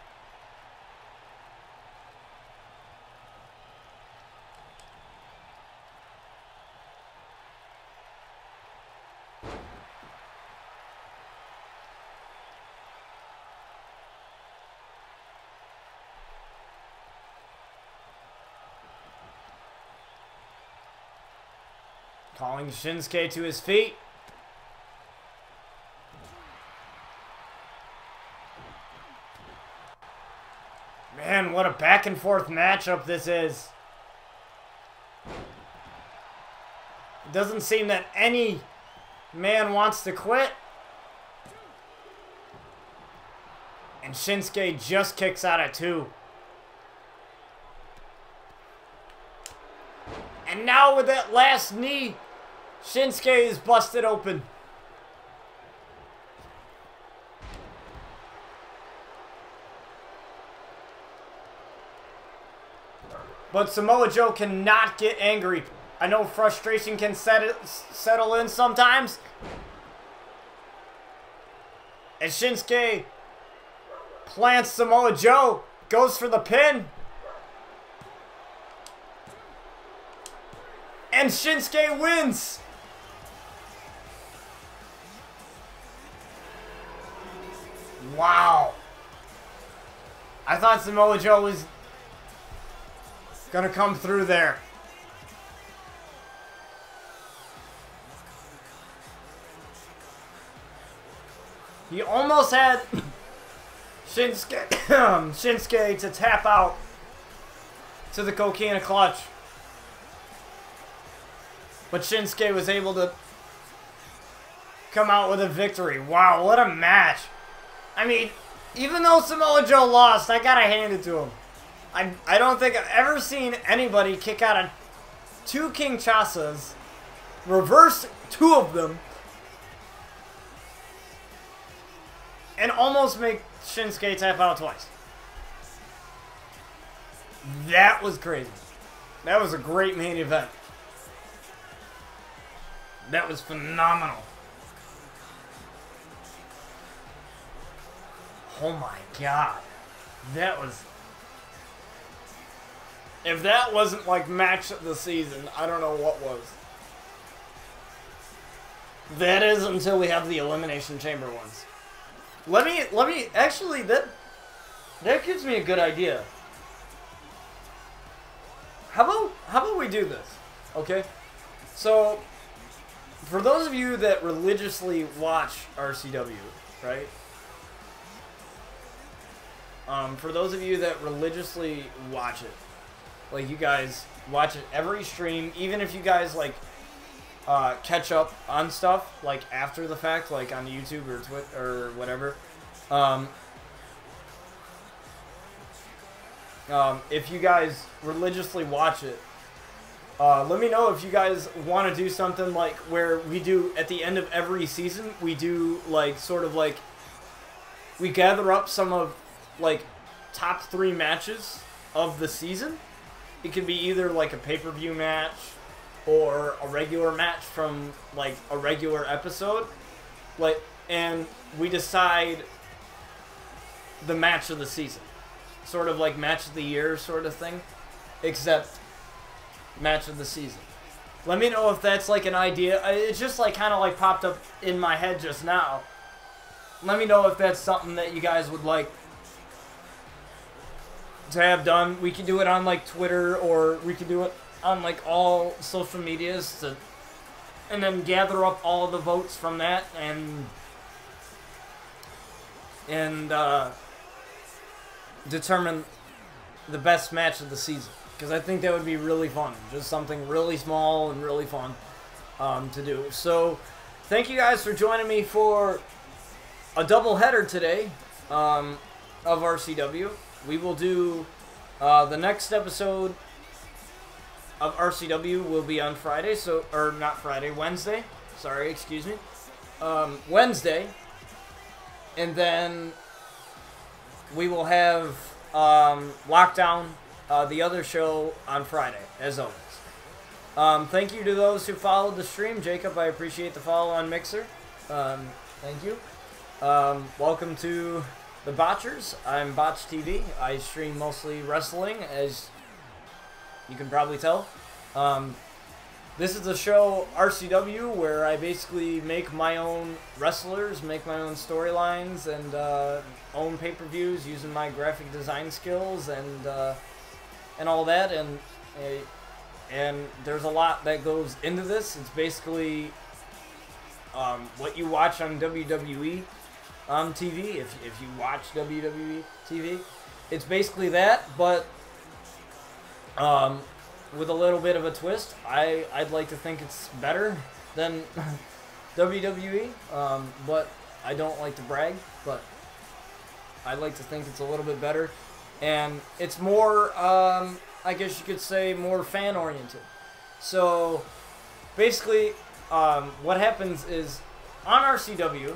Calling Shinsuke to his feet. Man, what a back and forth matchup this is. It doesn't seem that any man wants to quit. And Shinsuke just kicks out at two. And now with that last knee, Shinsuke is busted open. But Samoa Joe cannot get angry. I know frustration can settle in sometimes. And Shinsuke plants Samoa Joe, goes for the pin. And Shinsuke wins. Wow. I thought Samoa Joe was gonna come through there. He almost had Shinsuke to tap out to the Coquina clutch. But Shinsuke was able to come out with a victory. Wow, what a match. I mean, even though Samoa Joe lost, I gotta hand it to him. I don't think I've ever seen anybody kick out of 2 Kinshasas, reverse 2 of them, and almost make Shinsuke tap out twice. That was crazy. That was a great main event. That was phenomenal. Oh my god. That was... If that wasn't like match of the season, I don't know what was. That is until we have the Elimination Chamber ones. Let me actually, that gives me a good idea. How about we do this? Okay? So, for those of you that religiously watch RCW, right? For those of you that religiously watch it, like you guys watch it every stream, even if you guys like catch up on stuff like after the fact, like on YouTube or Twitter or whatever. If you guys religiously watch it, let me know if you guys want to do something like where we do at the end of every season, we do like sort of like we gather up some of like top 3 matches of the season. It could be either like a pay-per-view match or a regular match from like a regular episode, like, and we decide the match of the season, sort of like match of the year sort of thing, except match of the season. Let me know if that's like an idea. It's just like kind of like popped up in my head just now. Let me know if that's something that you guys would like to have done. We can do it on like Twitter, or we can do it on like all social medias and then gather up all the votes from that and determine the best match of the season, because I think that would be really fun. Just something really small and really fun to do. So thank you guys for joining me for a double header today of RCW. We will do the next episode of RCW will be on Friday, or not Friday, Wednesday. Sorry, excuse me. Wednesday. And then we will have Lockdown, the other show, on Friday, as always. Thank you to those who followed the stream. Jacob, I appreciate the follow on Mixer. Thank you. Welcome to the Botchers. I'm Botch TV. I stream mostly wrestling, as you can probably tell. This is a show, RCW, where I basically make my own wrestlers, make my own storylines, and own pay-per-views using my graphic design skills and all that. And there's a lot that goes into this. It's basically what you watch on WWE TV, if you watch WWE TV. It's basically that, but with a little bit of a twist. I'd like to think it's better than WWE, but I don't like to brag, but I'd like to think it's a little bit better. And it's more, I guess you could say, more fan-oriented. So, basically, what happens is, on RCW,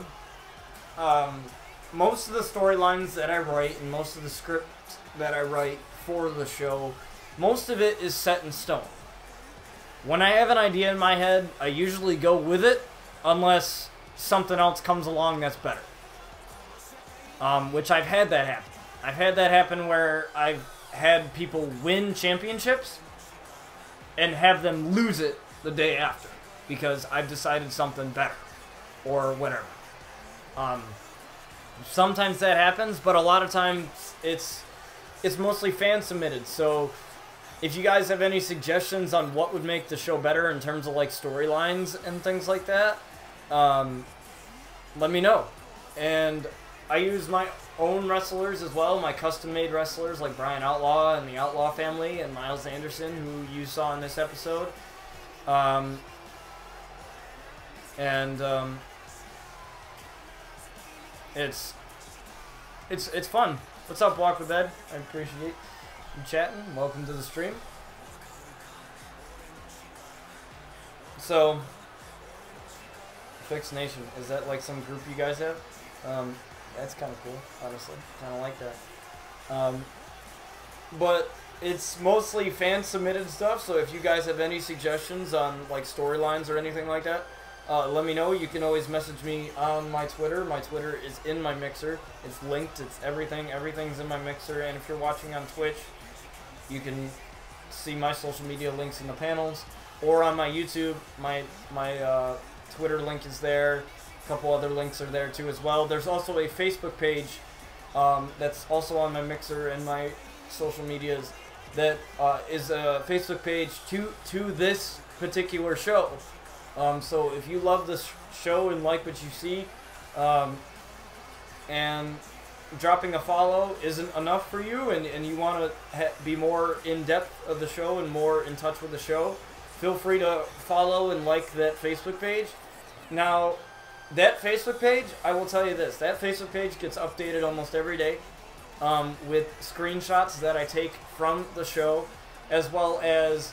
most of the storylines that I write and most of the script that I write for the show, most of it is set in stone. When I have an idea in my head, I usually go with it, unless something else comes along that's better. Which I've had that happen. I've had that happen where I've had people win championships and have them lose it the day after, because I've decided something better, or whatever. Sometimes that happens, but a lot of times it's mostly fan submitted. So if you guys have any suggestions on what would make the show better in terms of like storylines and things like that, let me know. And I use my own wrestlers as well, my custom-made wrestlers like Brian Outlaw and the Outlaw family and Miles Anderson, who you saw in this episode. It's fun. What's up, Walk with Ed? I appreciate you chatting. Welcome to the stream. So, Fix Nation, is that like some group you guys have? That's kind of cool, honestly. Kind of like that. But it's mostly fan-submitted stuff, so if you guys have any suggestions on like storylines or anything like that, let me know. You can always message me on my Twitter. My Twitter is in my mixer. It's linked. It's everything. Everything's in my mixer. And if you're watching on Twitch, you can see my social media links in the panels. Or on my YouTube, my Twitter link is there. A couple other links are there too as well. There's also a Facebook page that's also on my mixer and my social medias that is a Facebook page to this particular show. So if you love this show and like what you see, and dropping a follow isn't enough for you, and you want to be more in depth of the show and more in touch with the show, feel free to follow and like that Facebook page. Now, that Facebook page, I will tell you this, that Facebook page gets updated almost every day with screenshots that I take from the show, as well as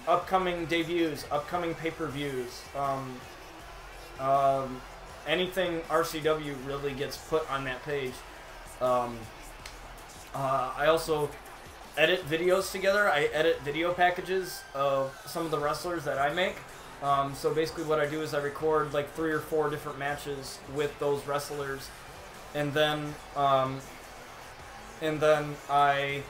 upcoming debuts, upcoming pay-per-views, anything RCW really gets put on that page. I also edit videos together. I edit video packages of some of the wrestlers that I make. So basically what I do is I record like 3 or 4 different matches with those wrestlers, and then I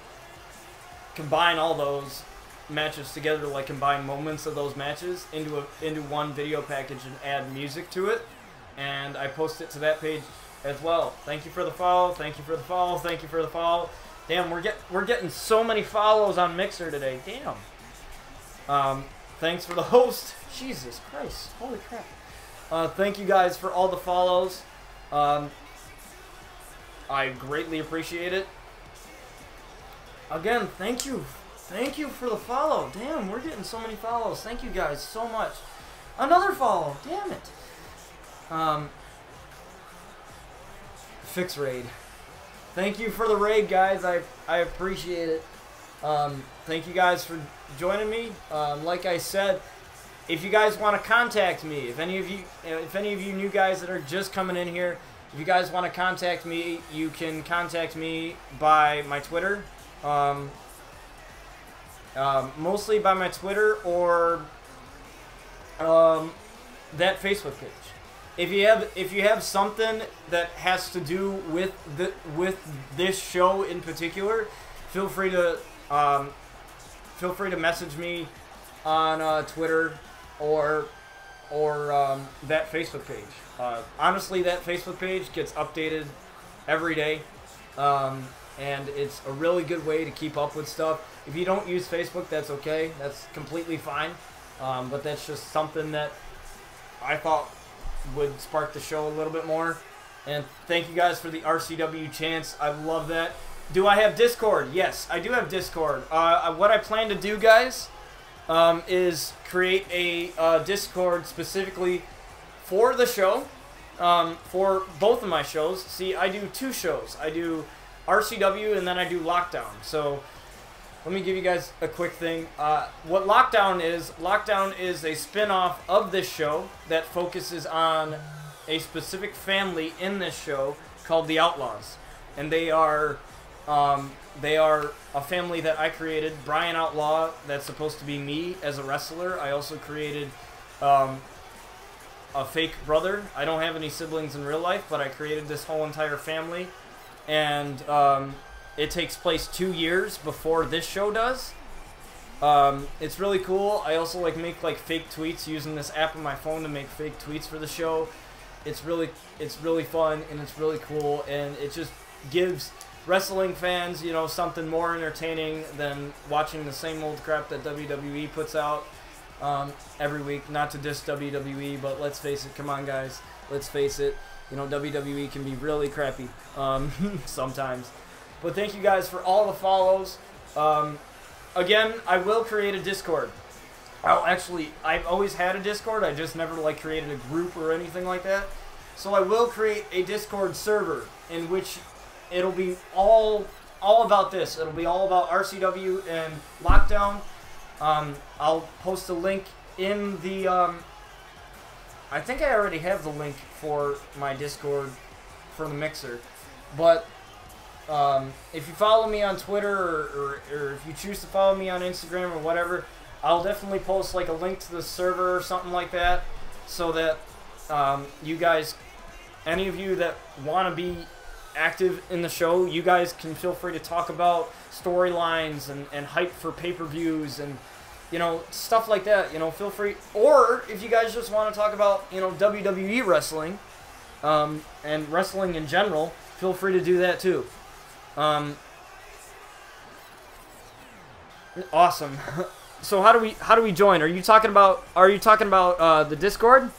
combine all those matches together, like combine moments of those matches into one video package and add music to it, and I post it to that page as well. Thank you for the follow. Thank you for the follow. Thank you for the follow. Damn, we're getting so many follows on Mixer today. Damn. Thanks for the host. Jesus Christ. Holy crap. Thank you guys for all the follows. I greatly appreciate it. Again, thank you. Thank you for the follow. Damn, we're getting so many follows. Thank you guys so much. Another follow. Damn it. Fix raid. Thank you for the raid, guys. I appreciate it. Thank you guys for joining me. Like I said, if you guys want to contact me, if any of you new guys that are just coming in here, if you guys want to contact me, you can contact me by my Twitter. Mostly by my Twitter or that Facebook page. If you have something that has to do with this show in particular, feel free to message me on Twitter or that Facebook page. Honestly, that Facebook page gets updated every day, and it's a really good way to keep up with stuff. If you don't use Facebook, that's okay. That's completely fine. But that's just something that I thought would spark the show a little bit more. And thank you guys for the RCW chants. I love that. Do I have Discord? Yes, I do have Discord. What I plan to do, guys, is create a Discord specifically for the show, for both of my shows. See, I do 2 shows. I do RCW and then I do Lockdown. So let me give you guys a quick thing. What Lockdown is a spin-off of this show that focuses on a specific family in this show called the Outlaws. And they are a family that I created. Brian Outlaw, that's supposed to be me as a wrestler. I also created a fake brother. I don't have any siblings in real life, but I created this whole entire family. And it takes place 2 years before this show does. It's really cool. I also make fake tweets using this app on my phone to make fake tweets for the show. It's really fun and it's really cool, and it just gives wrestling fans, something more entertaining than watching the same old crap that WWE puts out every week. Not to diss WWE, but let's face it. Come on, guys. Let's face it. You know, WWE can be really crappy sometimes. But thank you guys for all the follows. Again, I will create a Discord. Actually, I've always had a Discord. I just never like created a group or anything like that. So I will create a Discord server in which it'll be all about this. It'll be all about RCW and Lockdown. I'll post a link in the... I think I already have the link for my Discord for the Mixer. But if you follow me on Twitter or if you choose to follow me on Instagram or whatever, I'll definitely post like a link to the server or something like that, so that you guys, any of you that want to be active in the show, you guys can feel free to talk about storylines and hype for pay-per-views and, you know, stuff like that. You know, feel free. Or if you guys just want to talk about, you know, WWE wrestling and wrestling in general, feel free to do that too. Awesome. So how do we join? Are you talking about the Discord?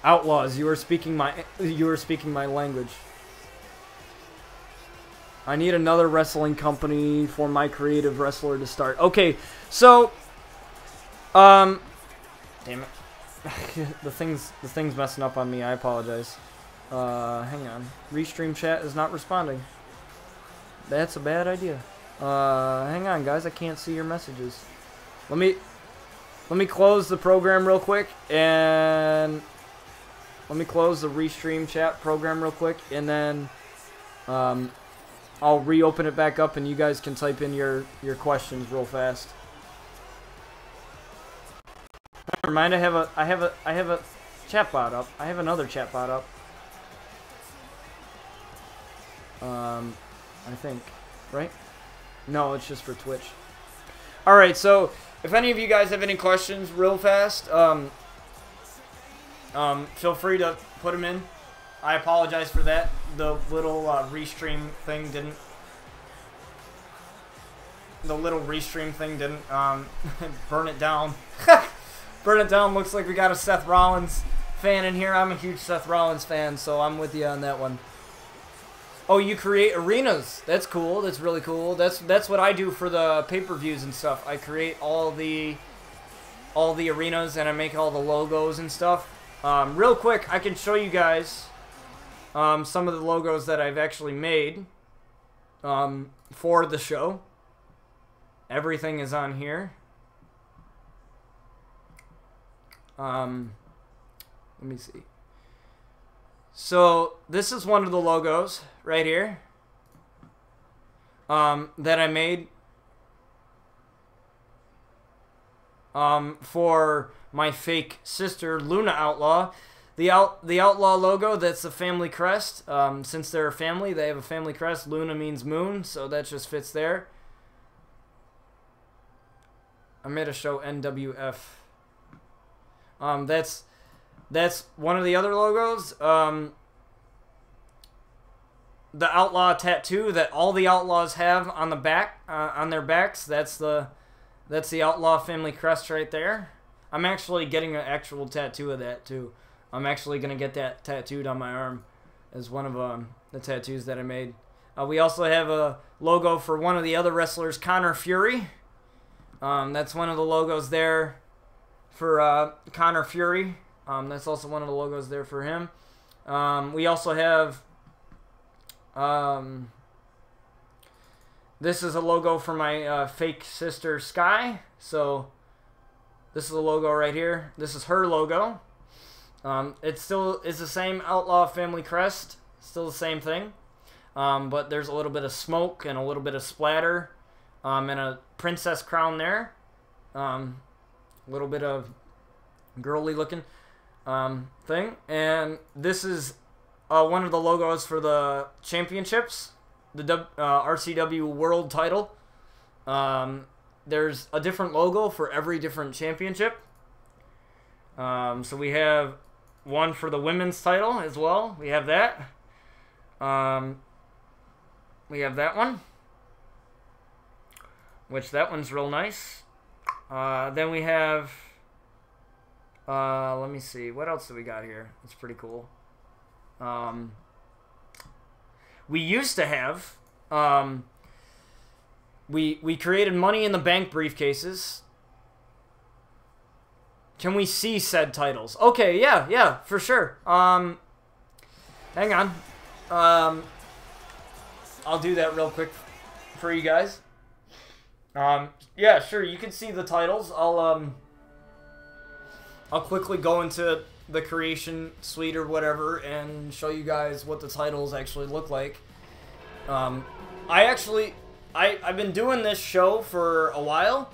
Outlaws, you are speaking my language. I need another wrestling company for my creative wrestler to start. Okay, so damn it. the thing's messing up on me. I apologize. Hang on. Restream chat is not responding. That's a bad idea. Hang on, guys. I can't see your messages. Let me close the program real quick, and let me close the Restream chat program real quick, and then I'll reopen it back up, and you guys can type in your questions real fast. Never mind. I have a chat bot up. I have another chat bot up. I think, right? No, it's just for Twitch. Alright, so if any of you guys have any questions real fast, feel free to put them in. I apologize for that. The little restream thing didn't... burn it down. Burn it down. Looks like we got a Seth Rollins fan in here. I'm a huge Seth Rollins fan, so I'm with you on that one. Oh, you create arenas. That's cool. That's really cool. That's what I do for the pay-per-views and stuff. I create all the arenas, and I make all the logos and stuff. Real quick, I can show you guys some of the logos that I've actually made for the show. Everything is on here. Let me see. So this is one of the logos right here that I made for my fake sister, Luna Outlaw. The Outlaw logo, that's the family crest. Since they're a family, they have a family crest. Luna means moon, so that just fits there. I made a show NWF. That's one of the other logos. The Outlaw tattoo that all the Outlaws have on the back, on their backs. That's the Outlaw family crest right there. I'm actually getting an actual tattoo of that too. I'm actually gonna get that tattooed on my arm as one of the tattoos that I made. We also have a logo for one of the other wrestlers, Connor Fury. That's one of the logos there for Connor Fury. That's also one of the logos there for him. We also have this is a logo for my fake sister Sky. So this is the logo right here. This is her logo. It still is the same Outlaw family crest. Still the same thing. But there's a little bit of smoke and a little bit of splatter. And a princess crown there. A little bit of girly looking thing. And this is one of the logos for the championships. The RCW World title. There's a different logo for every different championship. So we have one for the women's title as well. We have that. We have that one. Which that one's real nice. Then we have Let me see. What else do we got here? It's pretty cool. We used to have... We created Money in the Bank briefcases. Can we see said titles? Okay, yeah, for sure. Hang on. I'll do that real quick for you guys. Yeah, sure, you can see the titles. I'll quickly go into the creation suite or whatever and show you guys what the titles actually look like. I've been doing this show for a while,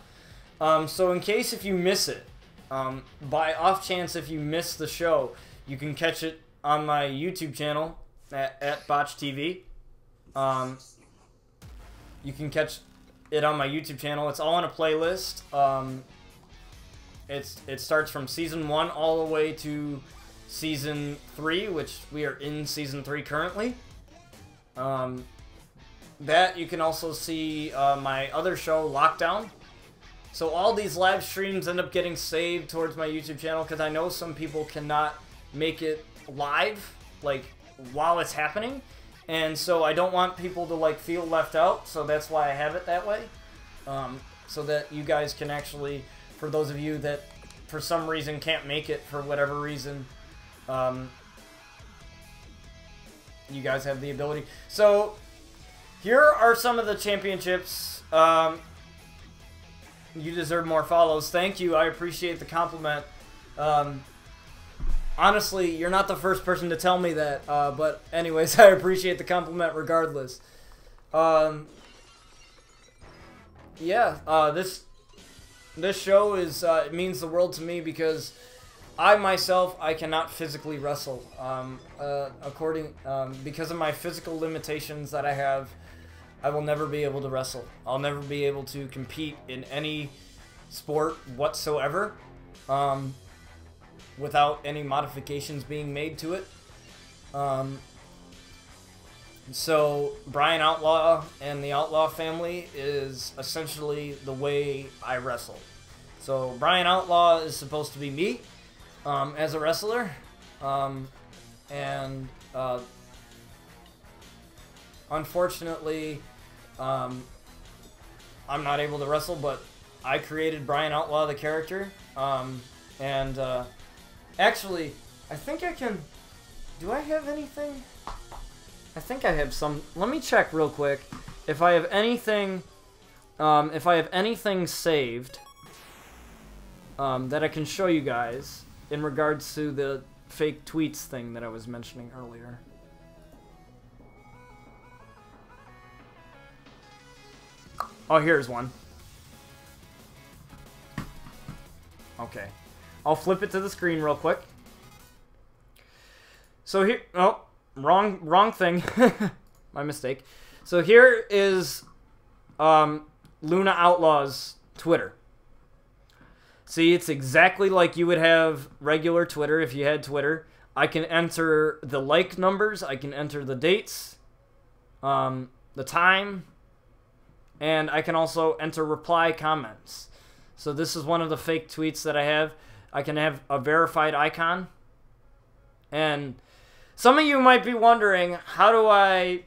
so in case if you miss it, by off chance if you miss the show, you can catch it on my YouTube channel at Botch TV. You can catch it on my YouTube channel. It's all on a playlist. It starts from season 1 all the way to season 3, which we are in season 3 currently. That you can also see my other show, Lockdown. So all these live streams end up getting saved towards my YouTube channel because I know some people cannot make it live, like, while it's happening. And so I don't want people to, like, feel left out, so that's why I have it that way. So that you guys can actually, for those of you that for some reason can't make it for whatever reason, you guys have the ability. So here are some of the championships. You deserve more follows. Thank you. I appreciate the compliment. Honestly, you're not the first person to tell me that. But anyways, I appreciate the compliment regardless. Yeah, this show is it means the world to me because I myself cannot physically wrestle. Because of my physical limitations that I have, I will never be able to wrestle. I'll never be able to compete in any sport whatsoever without any modifications being made to it. So Brian Outlaw and the Outlaw family is essentially the way I wrestle. So Brian Outlaw is supposed to be me as a wrestler. Unfortunately, I'm not able to wrestle, but I created Brian Outlaw, the character. Actually, I think I can... Do I have anything? I think I have some... Let me check real quick if I have anything... if I have anything saved that I can show you guys in regards to the fake tweets thing that I was mentioning earlier. Oh, here's one. Okay. I'll flip it to the screen real quick. So here... Oh, wrong thing. My mistake. So here is Luna Outlaw's Twitter. See, it's exactly like you would have regular Twitter if you had Twitter. I can enter the like numbers. I can enter the dates. The time. And I can also enter reply comments. So this is one of the fake tweets that I have. I can have a verified icon. And some of you might be wondering, what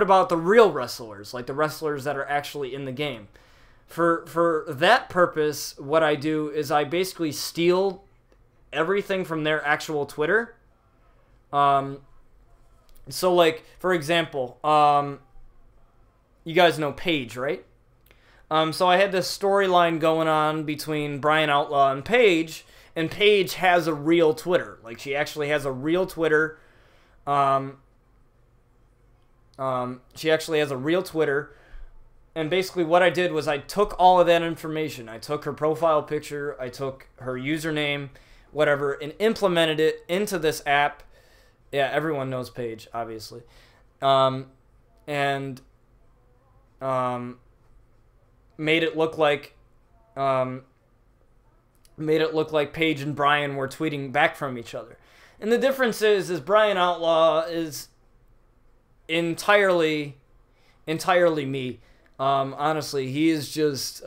about the real wrestlers? Like the wrestlers that are actually in the game. For that purpose, what I do is I basically steal everything from their actual Twitter. So like, for example, you guys know Paige, right? So I had this storyline going on between Brian Outlaw and Paige has a real Twitter. Like, she actually has a real Twitter. She actually has a real Twitter. And basically what I did was I took all of that information. I took her profile picture, I took her username, whatever, and implemented it into this app. Yeah, everyone knows Paige, obviously. Made it look like Paige and Brian were tweeting back from each other. And the difference is Brian Outlaw is entirely me. Honestly, he is just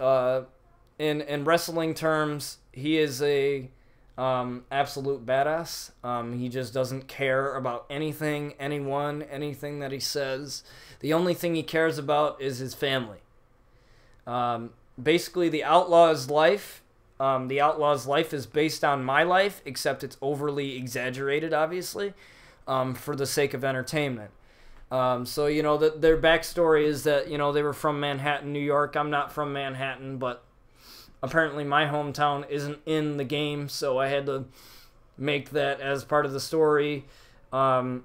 in wrestling terms, he is a absolute badass. He just doesn't care about anything, anyone, anything that he says. The only thing he cares about is his family. Basically, the Outlaw's life. The Outlaw's life is based on my life, except it's overly exaggerated, obviously, for the sake of entertainment. So, you know, their backstory is that, you know, they were from Manhattan, New York. I'm not from Manhattan, but apparently my hometown isn't in the game, so I had to make that as part of the story. And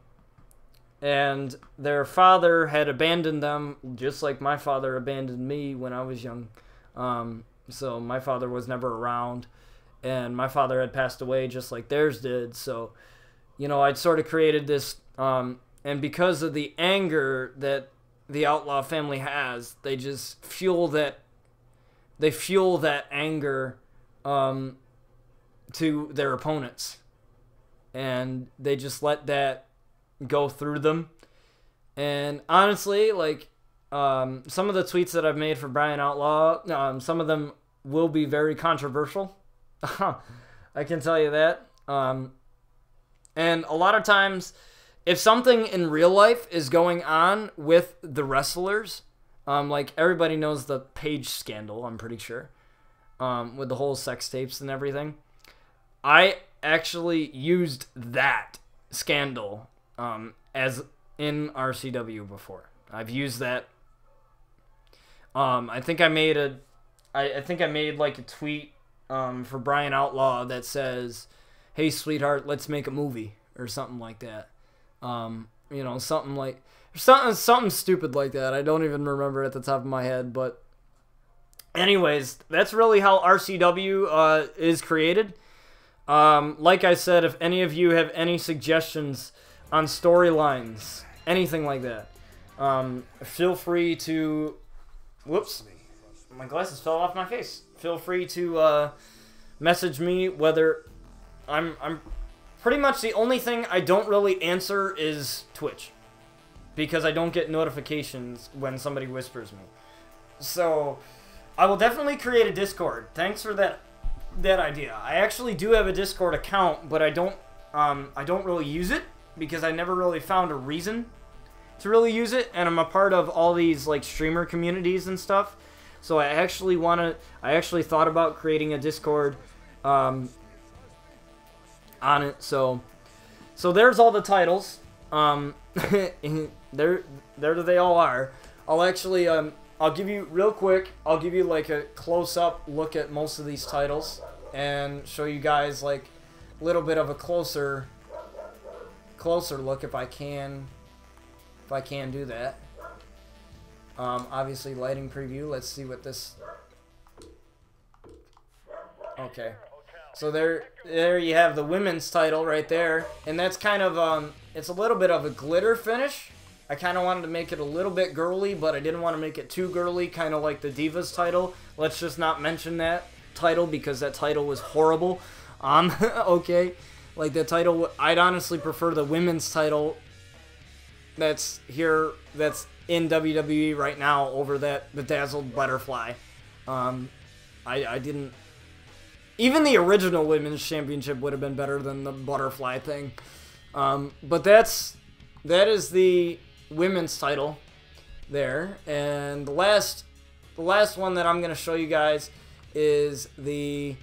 their father had abandoned them, just like my father abandoned me when I was young. So my father was never around, and my father had passed away just like theirs did. So, you know, I'd sort of created this, and because of the anger that the Outlaw family has, they just fuel that. They fuel that anger to their opponents, and they just let that go through them. And honestly, like, some of the tweets that I've made for Brian Outlaw, some of them will be very controversial. I can tell you that. And a lot of times, if something in real life is going on with the wrestlers, like everybody knows the Paige scandal, I'm pretty sure, with the whole sex tapes and everything. I actually used that scandal as in RCW before. I've used that. I think I made like a tweet for Brian Outlaw that says, "Hey sweetheart, let's make a movie," or something like that. You know, something stupid like that. I don't even remember at the top of my head, but anyways, that's really how RCW is created. Like I said, if any of you have any suggestions on storylines, anything like that, feel free to... Whoops. My glasses fell off my face. Feel free to message me, whether... I'm pretty much the only thing I don't really answer is Twitch, because I don't get notifications when somebody whispers me. So I will definitely create a Discord. Thanks for that idea. I actually do have a Discord account, but I don't really use it because I never really found a reason to really use it, and I'm a part of all these like streamer communities and stuff. So I actually thought about creating a Discord on it. So there's all the titles. There they all are. I'll actually I'll give you real quick. I'll give you like a close-up look at most of these titles and show you guys like a little bit of a closer look if I can do that. Obviously lighting preview. Let's see what this. Okay. So there you have the women's title right there, and that's kind of it's a little bit of a glitter finish. I kind of wanted to make it a little bit girly, but I didn't want to make it too girly, kind of like the Divas title. Let's just not mention that title because that title was horrible. Okay, like the title, I'd honestly prefer the women's title that's here, that's in WWE right now over that bedazzled butterfly. I didn't. Even the original Women's Championship would have been better than the butterfly thing. But that is the women's title there. And the last one that I'm going to show you guys is the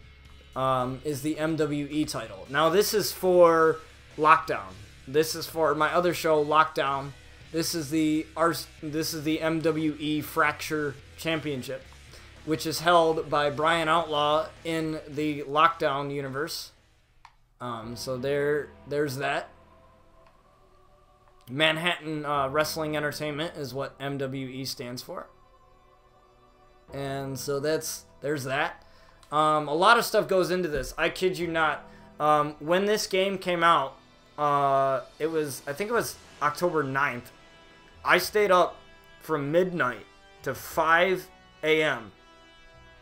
MWE title. Now this is for Lockdown. This is for my other show, Lockdown. This is the MWE Fracture Championship, which is held by Brian Outlaw in the Lockdown universe. So there's that. Manhattan Wrestling Entertainment is what MWE stands for. And so there's that. A lot of stuff goes into this. I kid you not. When this game came out, I think it was October 9th. I stayed up from midnight to 5 a.m.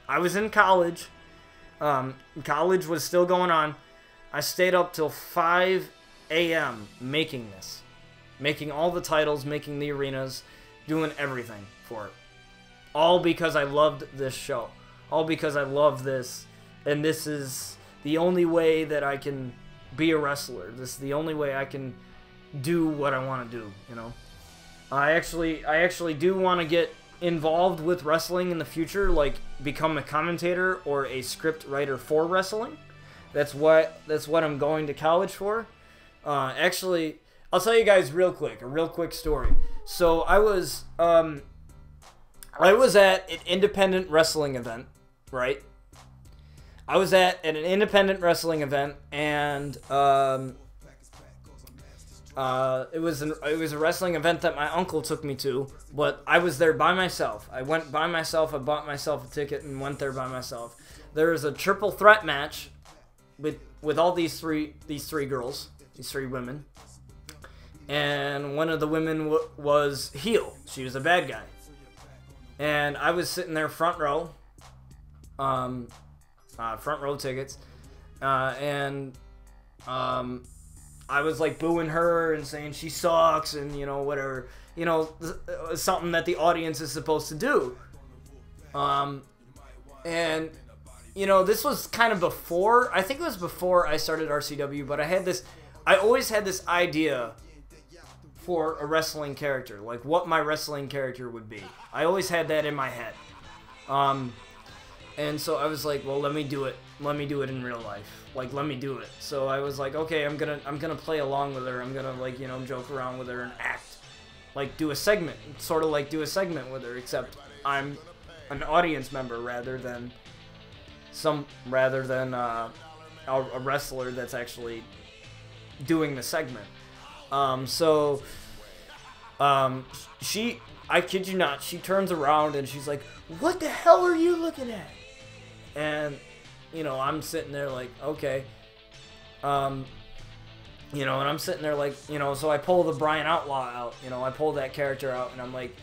I was in college. College was still going on. I stayed up till 5 a.m. making this. Making all the titles, making the arenas, doing everything for it. All because I loved this show. all because I love this, and this is the only way that I can be a wrestler. This is the only way I can do what I want to do, you know. I actually do want to get involved with wrestling in the future, like become a commentator or a script writer for wrestling. That's what I'm going to college for. Actually, I'll tell you guys a real quick story. So I was at an independent wrestling event, right? I was at an independent wrestling event, and it was a wrestling event that my uncle took me to, but I was there by myself. I went by myself. I bought myself a ticket and went there by myself. There was a triple threat match with all these three girls, these three women, and one of the women was heel. She was a bad guy, and I was sitting there front row tickets, and I was like booing her and saying she sucks and, you know, whatever, you know, something that the audience is supposed to do. And, you know, this was kind of before, I think it was before I started RCW, but I always had this idea for a wrestling character, like what my wrestling character would be. I always had that in my head. And so I was like, well, let me do it. Let me do it in real life. Like, let me do it. So I was like, okay, I'm gonna play along with her. I'm gonna, like, you know, joke around with her and act. Like, do a segment. Sort of like do a segment with her, except I'm an audience member rather than a wrestler that's actually doing the segment. I kid you not, she turns around and she's like, what the hell are you looking at? And, you know, I'm sitting there like, okay. You know, and I'm sitting there like, you know, so I pull the Brian Outlaw out, you know, I pull that character out, and I'm like,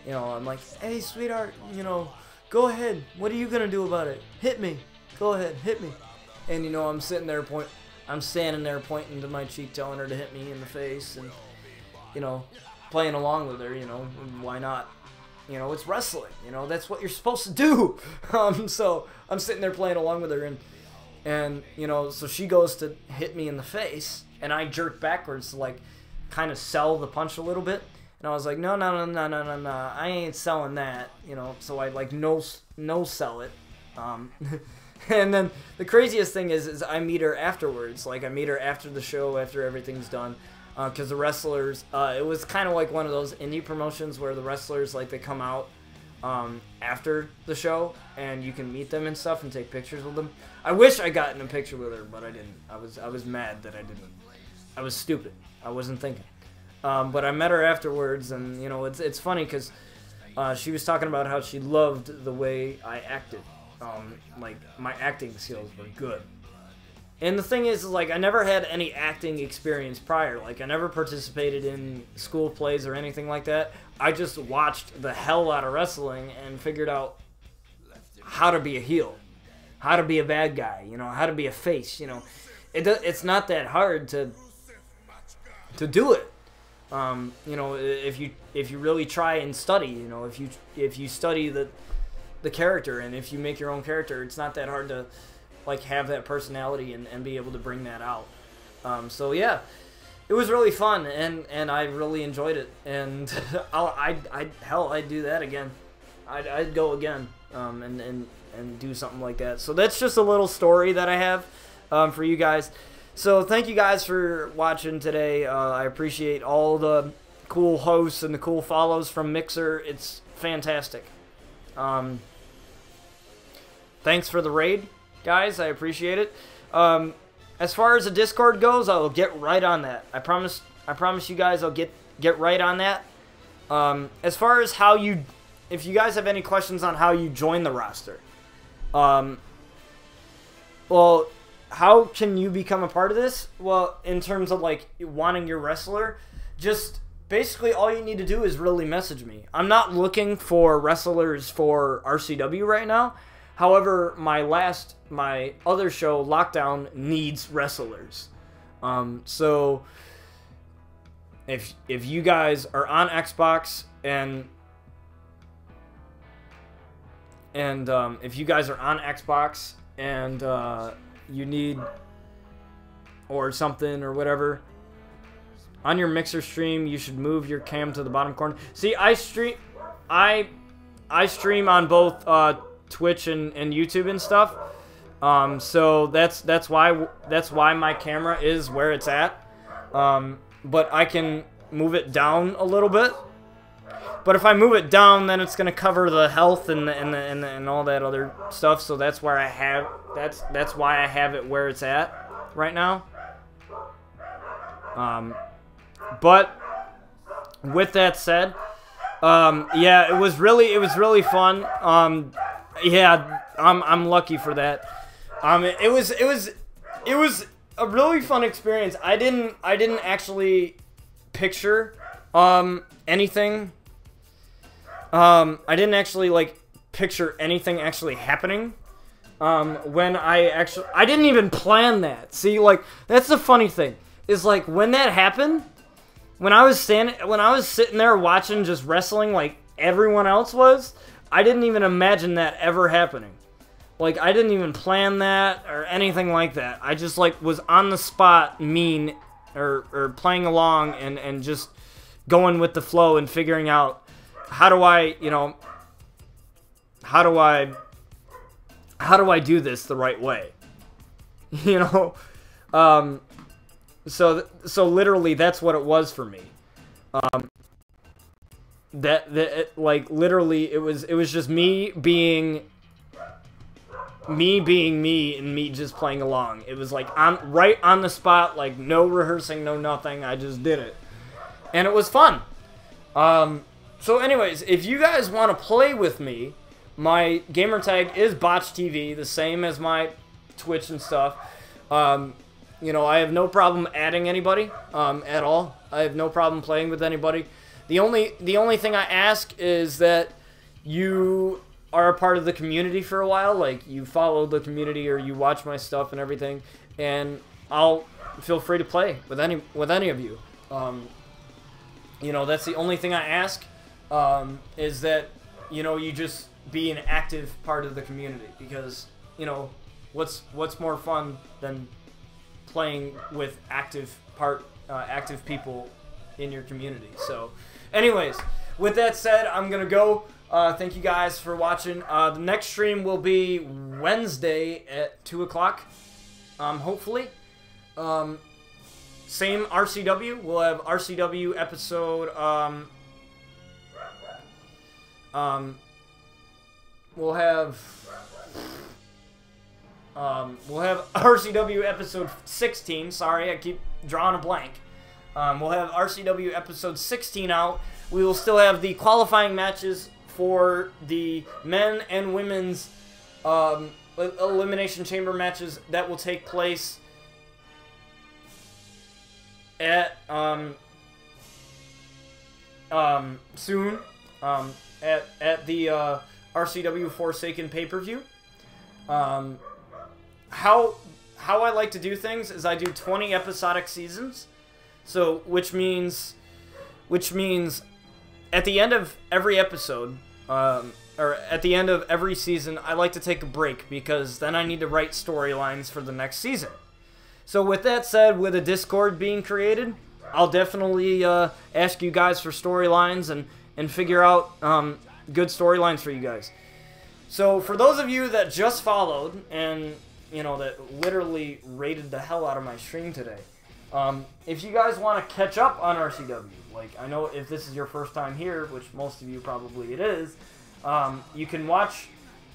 you know, hey, sweetheart, you know, go ahead. What are you going to do about it? Hit me. Go ahead, hit me. And, you know, I'm standing there pointing to my cheek, telling her to hit me in the face, and, you know, playing along with her, you know, why not? You know, it's wrestling, you know, that's what you're supposed to do. So I'm sitting there playing along with her, and, you know, so she goes to hit me in the face, and I jerk backwards to, like, kind of sell the punch a little bit. And I was like, no, I ain't selling that, you know, so I, like, no sell it. And then the craziest thing is I meet her afterwards. Like, I meet her after the show, after everything's done. Because the wrestlers, it was kind of like one of those indie promotions where the wrestlers, like, they come out after the show, and you can meet them and stuff and take pictures with them. I wish I got in a picture with her, but I didn't. I was mad that I didn't. I was stupid. I wasn't thinking. But I met her afterwards, and, you know, it's funny because she was talking about how she loved the way I acted. Like, my acting skills were good. And the thing is, like, I never had any acting experience prior. Like, I never participated in school plays or anything like that. I just watched the hell out of wrestling and figured out how to be a heel, how to be a bad guy, you know, how to be a face, you know. It's not that hard to do it. You know, if you really try and study, you know, if you study the character, and if you make your own character, it's not that hard to, like, have that personality and be able to bring that out. So yeah, it was really fun, and I really enjoyed it, and I'd do that again. I'd go again, and do something like that. So that's just a little story that I have for you guys. So thank you guys for watching today. I appreciate all the cool hosts and the cool follows from Mixer. It's fantastic. Thanks for the raid, guys. I appreciate it. As far as the Discord goes, I will get right on that. I promise you guys I'll get right on that. As far as how you, if you guys have any questions on how you join the roster, well, how can you become a part of this? Well, in terms of, like, wanting your wrestler, just basically all you need to do is really message me. I'm not looking for wrestlers for RCW right now. However, my other show, Lockdown, needs wrestlers. So if you guys are on Xbox and And if you guys are on Xbox and you need or something or whatever, on your Mixer stream, you should move your cam to the bottom corner. See, I stream on both Twitch and YouTube and stuff. So that's why my camera is where it's at. But I can move it down a little bit. But if I move it down, then it's gonna cover the health and all that other stuff. So that's where that's why I have it where it's at right now. But with that said, yeah, it was really fun. Yeah, I'm lucky for that. It was a really fun experience. I didn't actually picture anything. I didn't actually like picture anything actually happening. When I didn't even plan that. See, like, that's the funny thing. Is like when that happened, when I was sitting there watching just wrestling like everyone else was, I didn't even imagine that ever happening. Like, I didn't even plan that or anything like that. I just like was on the spot or playing along and just going with the flow and figuring out how do I do this the right way? You know? So literally that's what it was for me. Like literally it was just me being me and me just playing along. It was like right on the spot, like no rehearsing, no nothing. I just did it. And it was fun. So anyways, if you guys want to play with me, my gamer tag is BotchTV, the same as my Twitch and stuff. You know, I have no problem adding anybody at all. I have no problem playing with anybody. The only thing I ask is that you are a part of the community for a while, like you follow the community or you watch my stuff and everything, and I'll feel free to play with any of you. You know, that's the only thing I ask, is that, you know, you just be an active part of the community, because, you know, what's more fun than playing with active people in your community. So anyways, with that said, I'm gonna go. Thank you guys for watching. The next stream will be Wednesday at 2 o'clock, hopefully. Same RCW. We'll have RCW episode we'll have RCW episode 16. Sorry, I keep drawing a blank. We'll have RCW episode 16 out. We will still have the qualifying matches for the men and women's elimination chamber matches that will take place at soon at the RCW Forsaken pay-per-view. How I like to do things is I do 20 episodic seasons. So which means at the end of every episode, or at the end of every season, I like to take a break, because then I need to write storylines for the next season. So with that said, with a Discord being created, I'll definitely ask you guys for storylines and figure out good storylines for you guys. So for those of you that just followed and, you know, that literally rated the hell out of my stream today, if you guys want to catch up on RCW, like, I know if this is your first time here, which most of you probably it is, you can watch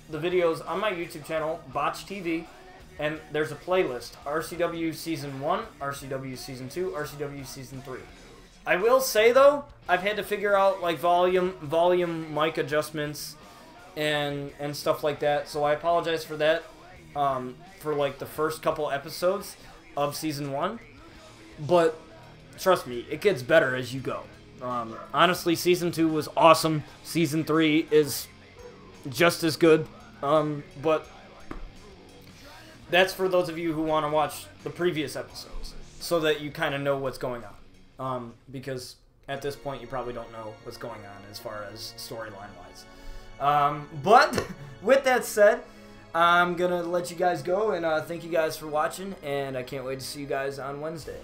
the videos on my YouTube channel, BotchTV, and there's a playlist, RCW Season 1, RCW Season 2, RCW Season 3. I will say, though, I've had to figure out, like, volume mic adjustments and stuff like that, so I apologize for that, for, like, the first couple episodes of Season 1. But trust me, it gets better as you go. Honestly, Season 2 was awesome. Season 3 is just as good. But that's for those of you who want to watch the previous episodes, so that you kind of know what's going on. Because at this point, you probably don't know what's going on as far as storyline-wise. But with that said, I'm going to let you guys go, and thank you guys for watching, and I can't wait to see you guys on Wednesday.